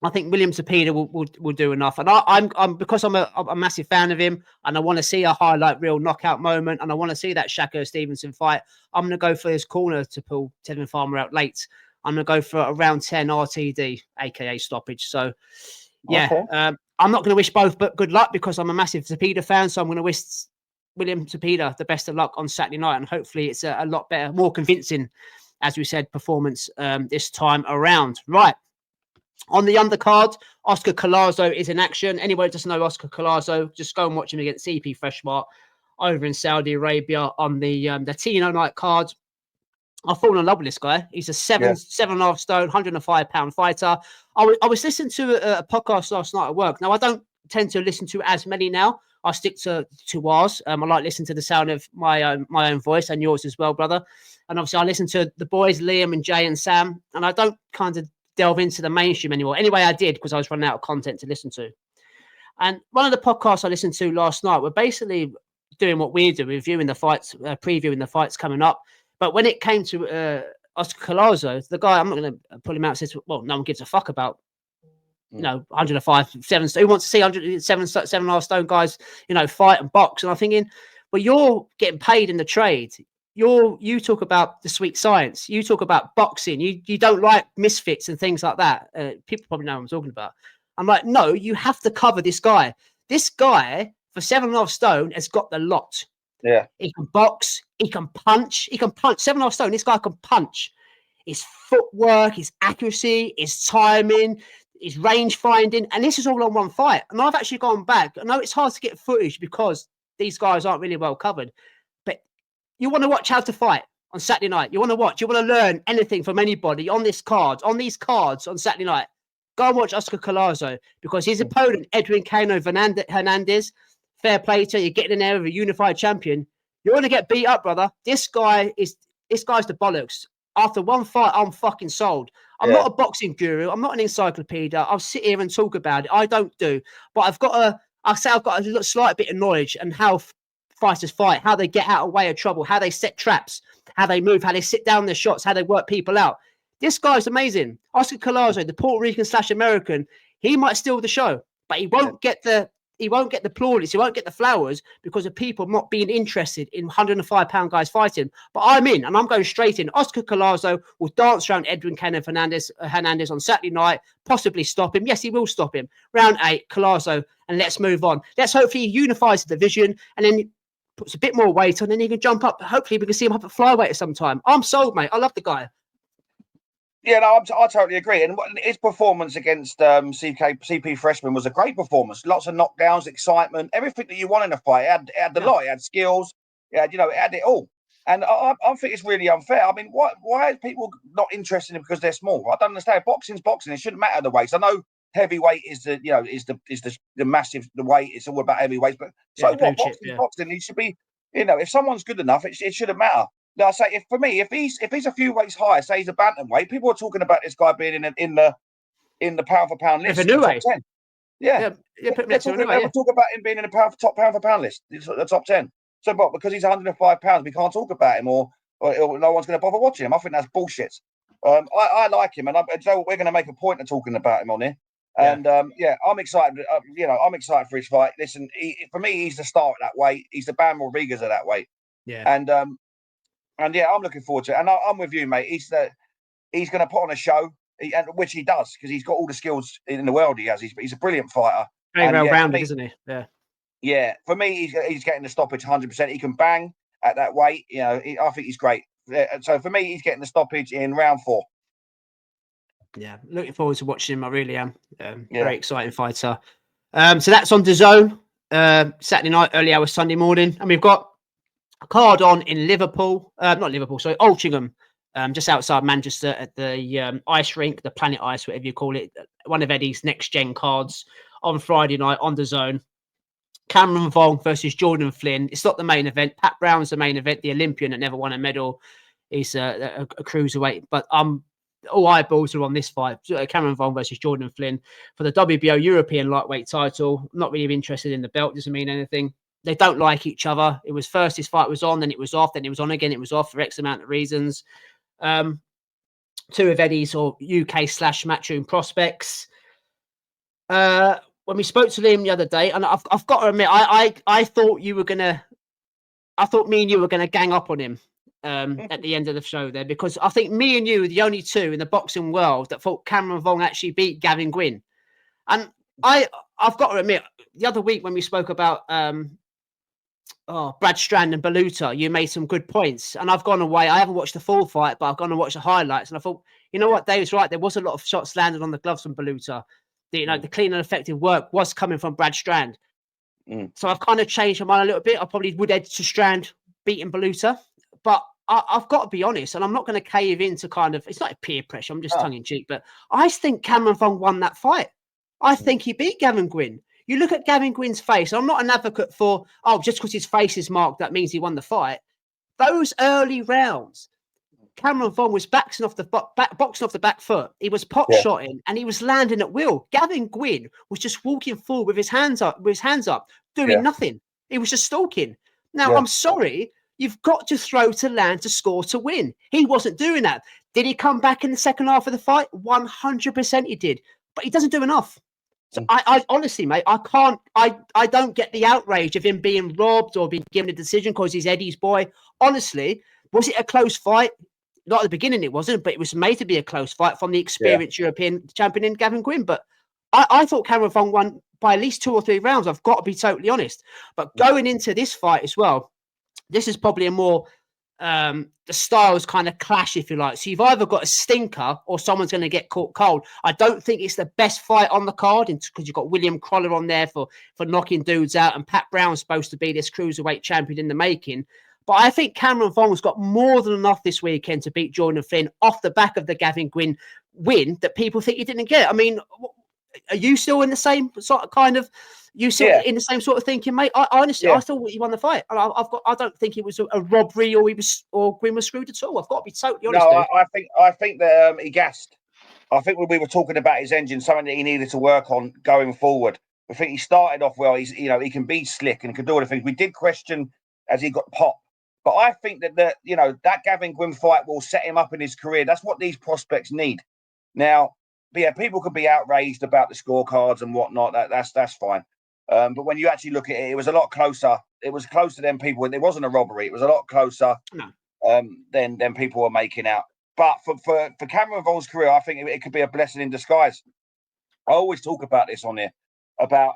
I think William Zepeda will do enough, and I'm because I'm a massive fan of him, and I want to see a highlight reel knockout moment, and I want to see that Shakur Stevenson fight. I'm going to go for his corner to pull Tevin Farmer out late. I'm going to go for a round 10 RTD, aka stoppage. So, I'm not going to wish both, but good luck, because I'm a massive Zepeda fan. So I'm going to wish William Zepeda the best of luck on Saturday night, and hopefully it's a lot better, more convincing, as we said, performance this time around. Right. On the undercard, Oscar Collazo is in action. Anyone who doesn't know Oscar Collazo, just go and watch him against CP Freshmart over in Saudi Arabia on the Tino night card. I've fallen in love with this guy. He's a 7.5 stone, 105-pound fighter. I was listening to a podcast last night at work. Now, I don't tend to listen to as many now. I stick to ours. I like listening to the sound of my own voice, and yours as well, brother. And obviously, I listen to the boys, Liam and Jay and Sam, and I don't kind of delve into the mainstream anymore. Anyway, I did, because I was running out of content to listen to. And one of the podcasts I listened to last night were basically doing what we do, reviewing the fights, previewing the fights coming up. But when it came to Oscar Collazo, the guy, I'm not going to pull him out and says, well, no one gives a fuck about, 105, 7 stone. Who wants to see 7.5 stone guys, fight and box? And I'm thinking, well, you're getting paid in the trade. You talk about the sweet science. You talk about boxing. You don't like misfits and things like that. People probably know what I'm talking about. I'm like, no, you have to cover this guy. This guy, for 7.5 stone, has got the lot. Yeah. He can box. He can punch. 7.5 stone, this guy can punch. His footwork, his accuracy, his timing, his range finding. And this is all on one fight. And I've actually gone back. I know it's hard to get footage because these guys aren't really well covered. You want to watch how to fight on Saturday night. You want to learn anything from anybody on these cards on Saturday night. Go and watch Oscar Collazo, because his opponent, Edwin Cano Hernandez, fair play to you. You're getting in there with a unified champion. You're going to get beat up, brother. This guy's the bollocks. After one fight, I'm fucking sold. I'm not a boxing guru. I'm not an encyclopedia. I'll sit here and talk about it. I don't do. But I've got a slight bit of knowledge and how fighters fight, how they get out of the way of trouble, how they set traps, how they move, how they sit down their shots, how they work people out. This guy's amazing. Oscar Collazo, the Puerto Rican/American, he might steal the show, but he won't get the plaudits, he won't get the flowers because of people not being interested in 105-pound guys fighting. But I'm in, and I'm going straight in. Oscar Collazo will dance around Edwin Cannon Hernandez on Saturday night, possibly stop him. Yes, he will stop him. Round 8, Collazo, and let's move on. Let's hopefully he unifies the division and then puts a bit more weight on, and he can jump up. Hopefully we can see him up at flyweight at some time. I'm sold, mate. I love the guy. Yeah, no, I totally agree. And his performance against CP Freshman was a great performance. Lots of knockdowns, excitement, everything that you want in a fight. It had the lot. It had skills. It had it all. And I think it's really unfair. I mean, why are people not interested in it because they're small? I don't understand. Boxing's boxing. It shouldn't matter the weights. I know heavyweight is the massive the weight. It's all about heavyweights. But what? Boxing's boxing. It should be. If someone's good enough, it shouldn't matter. Now, I say if he's a few weights higher, say he's a bantamweight, people are talking about this guy being in the pound for pound list. Top 10. Yeah, they're talking about him being in the top pound for pound list, the top 10. So, but because he's 105 pounds, we can't talk about him, or no one's going to bother watching him. I think that's bullshit. I like him, and so we're going to make a point of talking about him on here. And I'm excited. I'm excited for his fight. Listen, for me, he's the star at that weight. He's the Bam Rodriguez at that weight. Yeah. And I'm looking forward to it. And I'm with you, mate. He's going to put on a show, which he does because he's got all the skills in the world. He has. He's a brilliant fighter. Very well-rounded, isn't he? Yeah. Yeah. For me, he's getting the stoppage 100%. He can bang at that weight. I think he's great. So for me, he's getting the stoppage in round 4. Yeah, looking forward to watching him. I really am. Very exciting fighter. So that's on DAZN Saturday night, early hours Sunday morning, and we've got a card on in Altrincham, just outside Manchester at the ice rink, the Planet Ice, whatever you call it. One of Eddie's next gen cards on Friday night on DAZN. Cameron Vuong versus Jordan Flynn. It's not the main event. Pat Brown's the main event, the Olympian that never won a medal. He's a cruiserweight, but all eyeballs are on this fight. Cameron Vuong versus Jordan Flynn for the WBO European lightweight title. I'm not really interested in the belt. Doesn't mean anything. They don't like each other. It was first his fight was on, then it was off, then it was on again, it was off for X amount of reasons. Two of Eddie's or UK/Matchroom prospects. When we spoke to Liam the other day, and I've got to admit, I thought me and you were gonna gang up on him at the end of the show there, because I think me and you are the only two in the boxing world that thought Cameron Vuong actually beat Gavin Gwynn. And I've got to admit, the other week when we spoke about Brad Strand and Baluta, you made some good points, and I've gone away. I haven't watched the full fight, but I've gone and watched the highlights, and I thought, you know what, Dave's right. There was a lot of shots landed on the gloves from Baluta. The clean and effective work was coming from Brad Strand. So I've kind of changed my mind a little bit. I probably would edge to Strand beating Baluta, but I've got to be honest, and I'm not going to cave into it's not peer pressure. I'm just tongue in cheek, but I think Cameron Vuong won that fight. I think he beat Gavin Gwynn. You look at Gavin Gwynn's face. I'm not an advocate for, just because his face is marked, that means he won the fight. Those early rounds, Cameron Vuong was boxing off the back foot. He was pot-shotting and he was landing at will. Gavin Gwynn was just walking forward with his hands up, doing nothing. He was just stalking. Now, I'm sorry, you've got to throw to land to score to win. He wasn't doing that. Did he come back in the second half of the fight? 100% he did. But he doesn't do enough. So I honestly, mate, I don't get the outrage of him being robbed or being given a decision because he's Eddie's boy. Honestly, was it a close fight? Not at the beginning, it wasn't, but it was made to be a close fight from the experienced European champion in Gavin Gwynn. But I thought Cameron Vuong won by at least 2 or 3 rounds. I've got to be totally honest. But going into this fight as well, this is probably a more the styles kind of clash, if you like. So you've either got a stinker or someone's going to get caught cold. I don't think it's the best fight on the card because you've got William Croller on there for knocking dudes out, and Pat Brown's supposed to be this cruiserweight champion in the making. But I think Cameron Vuong's got more than enough this weekend to beat Jordan Flynn off the back of the Gavin Gwynn win that people think he didn't get. I mean, Are you still in the same sort of kind of? You still in the same sort of thinking, mate? I honestly, I thought he won the fight. I don't think it was a robbery or Gwyn was screwed at all. I've got to be totally honest. No, I think that he gassed. I think when we were talking about his engine, something that he needed to work on going forward. I think he started off well. He can be slick and can do all the things. We did question as he got popped, but I think that that Gavin Gwyn fight will set him up in his career. That's what these prospects need. Now, people could be outraged about the scorecards and whatnot. That's fine. But when you actually look at it, it was a lot closer. It was closer than people. It wasn't a robbery. It was a lot closer than people were making out. But for Cameron Vuong's career, I think it could be a blessing in disguise. I always talk about this on here, about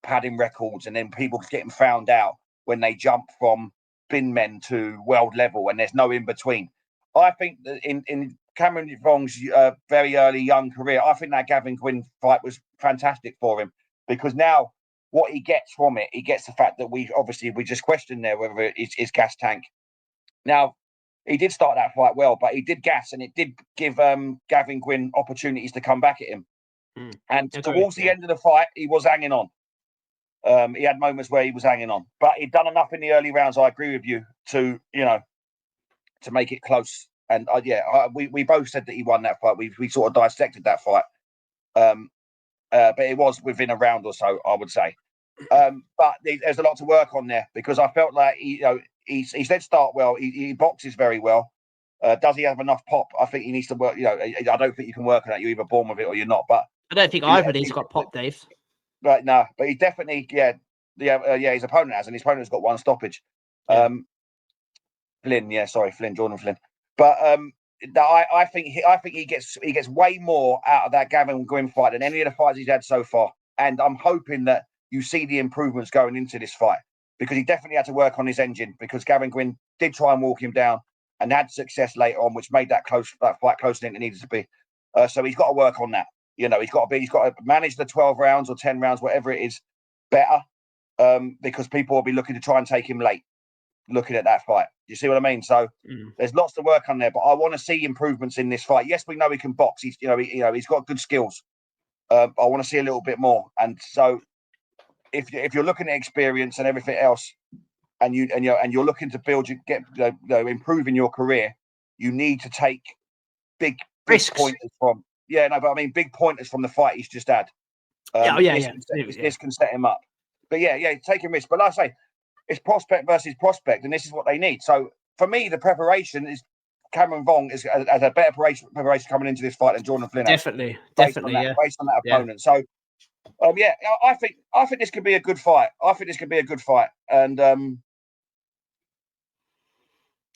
padding records and then people getting found out when they jump from bin men to world level and there's no in between. I think that in Cameron Vuong's very early young career, I think that Gavin Gwyn fight was fantastic for him, because now what he gets from it, he gets the fact that we just questioned there whether it's gas tank. Now, he did start that fight well, but he did gas, and it did give Gavin Gwyn opportunities to come back at him. And towards the end of the fight, he was hanging on. He had moments where he was hanging on, but he'd done enough in the early rounds. I agree with you to make it close. And we both said that he won that fight. We sort of dissected that fight, but it was within a round or so, I would say. But there's a lot to work on there, because I felt like he did start well. He boxes very well. Does he have enough pop? I think he needs to work. I don't think you can work on that. You're either born with it or you're not. But I don't think either of these got pop, Dave. Right, no, but he definitely, his opponent has, and his opponent's got one stoppage. Flynn, Jordan Flynn. But I think he gets way more out of that Gavin Gwyn fight than any of the fights he's had so far. And I'm hoping that you see the improvements going into this fight, because he definitely had to work on his engine, because Gavin Gwyn did try and walk him down and had success later on, which made that fight closer than it needed to be. So he's got to work on that. He's got to manage the 12 rounds or 10 rounds, whatever it is, better, because people will be looking to try and take him late, looking at that fight. You see what I mean? So there's lots to work on there, but I want to see improvements in this fight. Yes, we know he can box. He's got good skills. I want to see a little bit more. And so if you're looking at experience and everything else, and you're looking to improve in your career, you need to take big pointers from. Yeah, no, but I mean big pointers from the fight he's just had. This can set him up. But taking risks. But like I say, it's prospect versus prospect, and this is what they need. So for me, the preparation is Cameron Vuong has a better preparation coming into this fight than Jordan Flynn. Definitely, based on that opponent. So I think this could be a good fight. And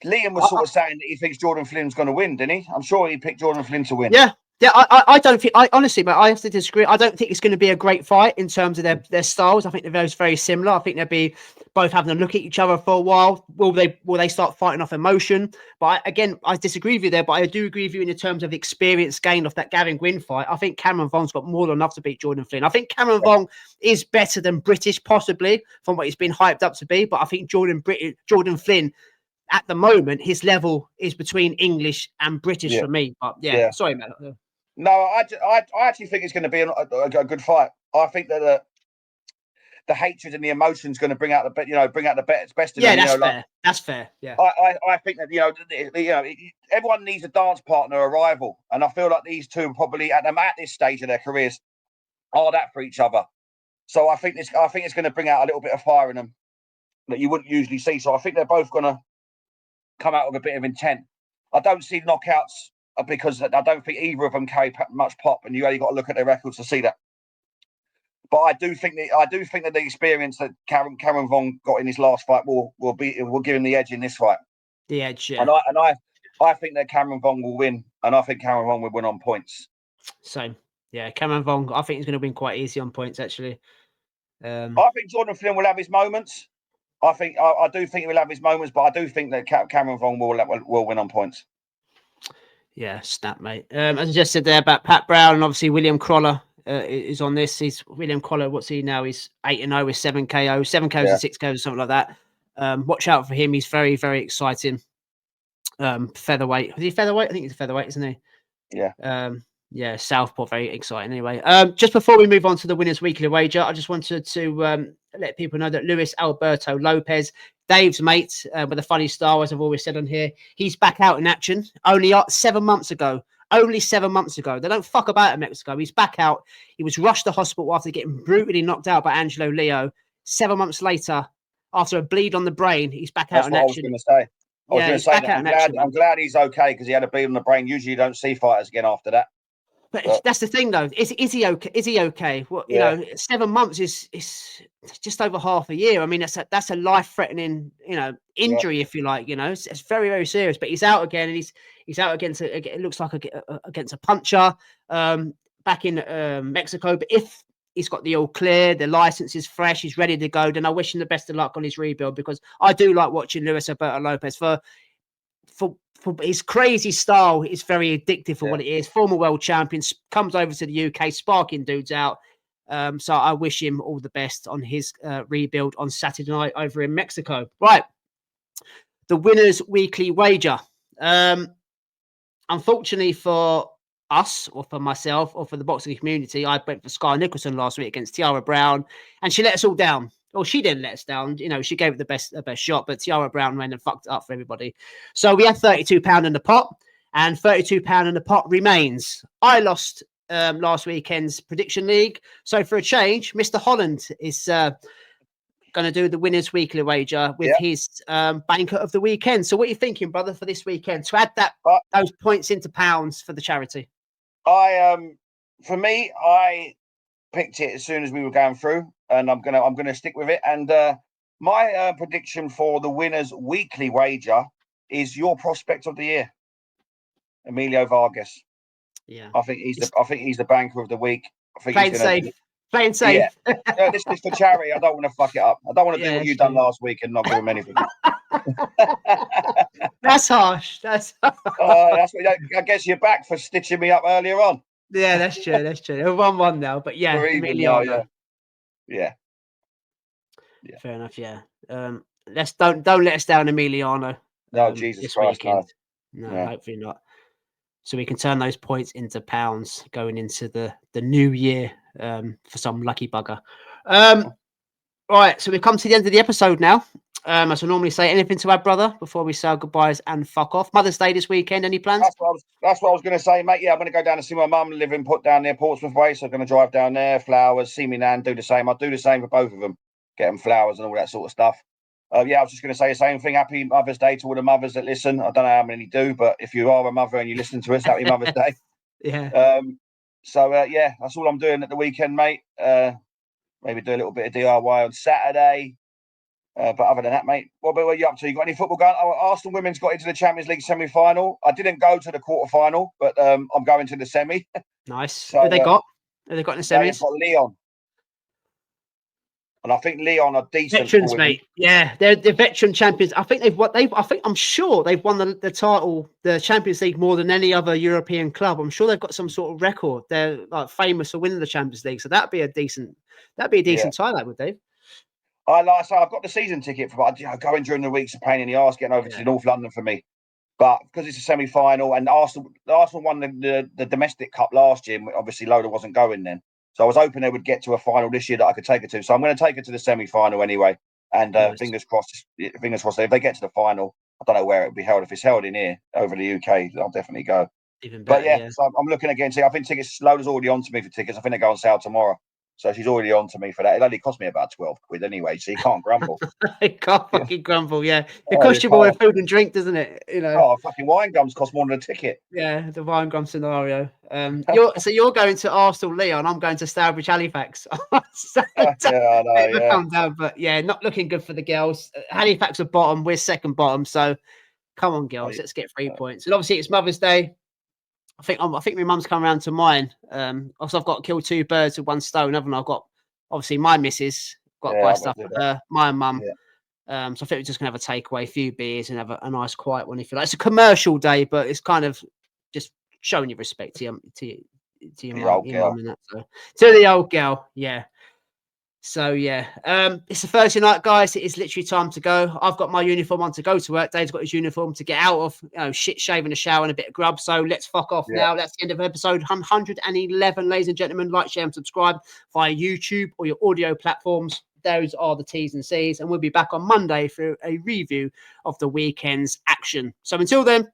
Liam was sort of saying that he thinks Jordan Flynn's going to win, didn't he? I'm sure he picked Jordan Flynn to win. Yeah, I don't think. I honestly, but I have to disagree. I don't think it's going to be a great fight in terms of their styles. I think they're very, very similar. I think they'll be both having a look at each other for a while. Will they start fighting off emotion? But I disagree with you there. But I do agree with you in the terms of experience gained off that Gavin Gwyn fight. I think Cameron Vuong's got more than enough to beat Jordan Flynn. I think Cameron Vuong is better than British, possibly from what he's been hyped up to be. But I think Jordan Flynn, at the moment, his level is between English and British for me. But sorry, man. No, I actually think it's going to be a good fight. I think that the hatred and the emotion is going to bring out the best in them. Yeah, fair. That's fair. Yeah, I think that everyone needs a dance partner, a rival, and I feel like these two probably at this stage of their careers are that for each other. So I think it's going to bring out a little bit of fire in them that you wouldn't usually see. So I think they're both going to come out with a bit of intent. I don't see knockouts, because I don't think either of them carry much pop, and you only got to look at their records to see that. But I do think that the experience that Cameron Vuong got in his last fight will give him the edge in this fight. The edge, yeah. And I think that Cameron Vuong will win, and I think Cameron Vuong will win on points. Same, yeah. Cameron Vuong, I think he's going to win quite easy on points, actually. I think Jordan Flynn will have his moments. I do think he will have his moments, but I do think that Cameron Vuong will win on points. Yeah, snap, mate. As I just said there about Pat Brown, and obviously William Croller is on this. William Croller, what's he now? He's 8-0 with 7 KOs, 7 KOs and 6 KOs, something like that. Watch out for him. He's very, very exciting. Featherweight. Is he featherweight? I think he's a featherweight, isn't he? Yeah. Yeah, Southport, very exciting. Anyway, just before we move on to the winners' weekly wager, I just wanted to let people know that Luis Alberto Lopez, Dave's mate, with a funny style, as I've always said on here, he's back out in action. Only 7 months ago. Only 7 months ago. They don't fuck about in Mexico. He's back out. He was rushed to hospital after getting brutally knocked out by Angelo Leo. 7 months later, after a bleed on the brain, he's back out in action. That's what I was going to say. I was going to say that I'm glad he's okay because he had a bleed on the brain. Usually you don't see fighters again after that. But that's the thing, though. Is he okay? Is he okay? Well, you know, 7 months is just over half a year. I mean, that's a life-threatening, injury, if you like. It's very, very serious. But he's out again, and he's out against it looks like against a puncher back in Mexico. But if he's got the all clear, the license is fresh, he's ready to go, then I wish him the best of luck on his rebuild, because I do like watching Luis Alberto Lopez for his crazy style. Is very addictive for what it is. Former world champion, comes over to the UK, sparking dudes out. So I wish him all the best on his rebuild on Saturday night over in Mexico. Right. The winners' weekly wager. Unfortunately for us, or for myself, or for the boxing community, I went for Sky Nicholson last week against Tiara Brown, and she let us all down. Well, she didn't let us down. She gave it the best shot, but Tiara Brown ran and fucked it up for everybody. So we had £32 in the pot, and £32 in the pot remains. I lost last weekend's prediction league. So for a change, Mr. Holland is going to do the winners' weekly wager with his banker of the weekend. So what are you thinking, brother, for this weekend to add those points into pounds for the charity? For me, I picked it as soon as we were going through, and I'm gonna stick with it. And my prediction for the winners' weekly wager is your prospect of the year, Emilio Vargas. Yeah, I think he's the banker of the week. I think playing safe. Yeah. This is for charity. I don't want to fuck it up. I don't want to do what you done last week and not give him anything. That's harsh. That's what, I guess you're back for stitching me up earlier on. Yeah, that's true. We're 1-1 now, but Emiliano. Yeah. Fair enough. Yeah. Don't let us down, Emiliano. No, Jesus Christ, no, hopefully not. So we can turn those points into pounds going into the new year for some lucky bugger. Right, so we've come to the end of the episode now. As I normally say, anything to add, brother, before we say our goodbyes and fuck off? Mother's Day this weekend, any plans? That's what I was going to say, mate. Yeah, I'm going to go down to see my mum living put down near Portsmouth Way, so I'm going to drive down there, flowers, see me nan, do the same. I'll do the same for both of them, get them flowers and all that sort of stuff. I was just going to say the same thing. Happy Mother's Day to all the mothers that listen. I don't know how many do, but if you are a mother and you listen to us, happy Mother's Day. Yeah. That's all I'm doing at the weekend, mate. Maybe do a little bit of DIY on Saturday. But other than that, mate, what are you up to? You got any football going? Arsenal women's got into the Champions League semi-final. I didn't go to the quarter-final, but I'm going to the semi. Nice. So, who they got? Who they got in the semis? They've got Lyon. And I think Lyon are decent. Veterans, mate. Yeah, they're the veteran champions. I think I'm sure they've won the title, the Champions League, more than any other European club. I'm sure they've got some sort of record. They're like famous for winning the Champions League. So that'd be a decent tie, that would, Dave. I've got the season ticket for going during the week's a pain in the arse getting over to North London for me. But because it's a semi-final and Arsenal won the domestic cup last year, obviously Lola wasn't going then. So I was hoping they would get to a final this year that I could take her to. So I'm going to take her to the semi-final anyway. And fingers crossed if they get to the final, I don't know where it would be held. If it's held in here over the UK, I'll definitely go. Even better, so I'm looking again. I think tickets, Lola's already on to me for tickets. I think they go on sale tomorrow. So she's already on to me for that. It only cost me about 12 quid anyway, so you can't grumble. You can't fucking grumble, yeah. It costs you more in food and drink, doesn't it? Fucking wine gums cost more than a ticket. Yeah, the wine gum scenario. You're going to Arsenal Lyon, I'm going to Stourbridge Halifax. I know, Calm down, but not looking good for the girls. Halifax are bottom, we're second bottom, so come on, girls, let's get 3 points. And obviously it's Mother's Day. I think my mum's come around to mine. Also, I've got to kill 2 birds with 1 stone, haven't I? I've got obviously my missus, got to buy stuff for her, my mum. Yeah. So I think we're just gonna have a takeaway, a few beers, and have a nice quiet one if you like. It's a commercial day, but it's kind of just showing your respect to your mum and that. So. To the old girl, yeah. So yeah, it's a Thursday night, guys. It is literally time to go. I've got my uniform on to go to work. Dave's got his uniform to get out of, shit, shaving, a shower, and a bit of grub. So let's fuck off now. That's the end of episode 111, ladies and gentlemen. Like, share, and subscribe via YouTube or your audio platforms. Those are the T's and C's, and we'll be back on Monday for a review of the weekend's action. So until then,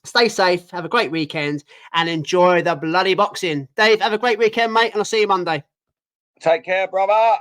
stay safe, have a great weekend, and enjoy the bloody boxing. Dave, have a great weekend, mate, and I'll see you Monday. Take care, brother.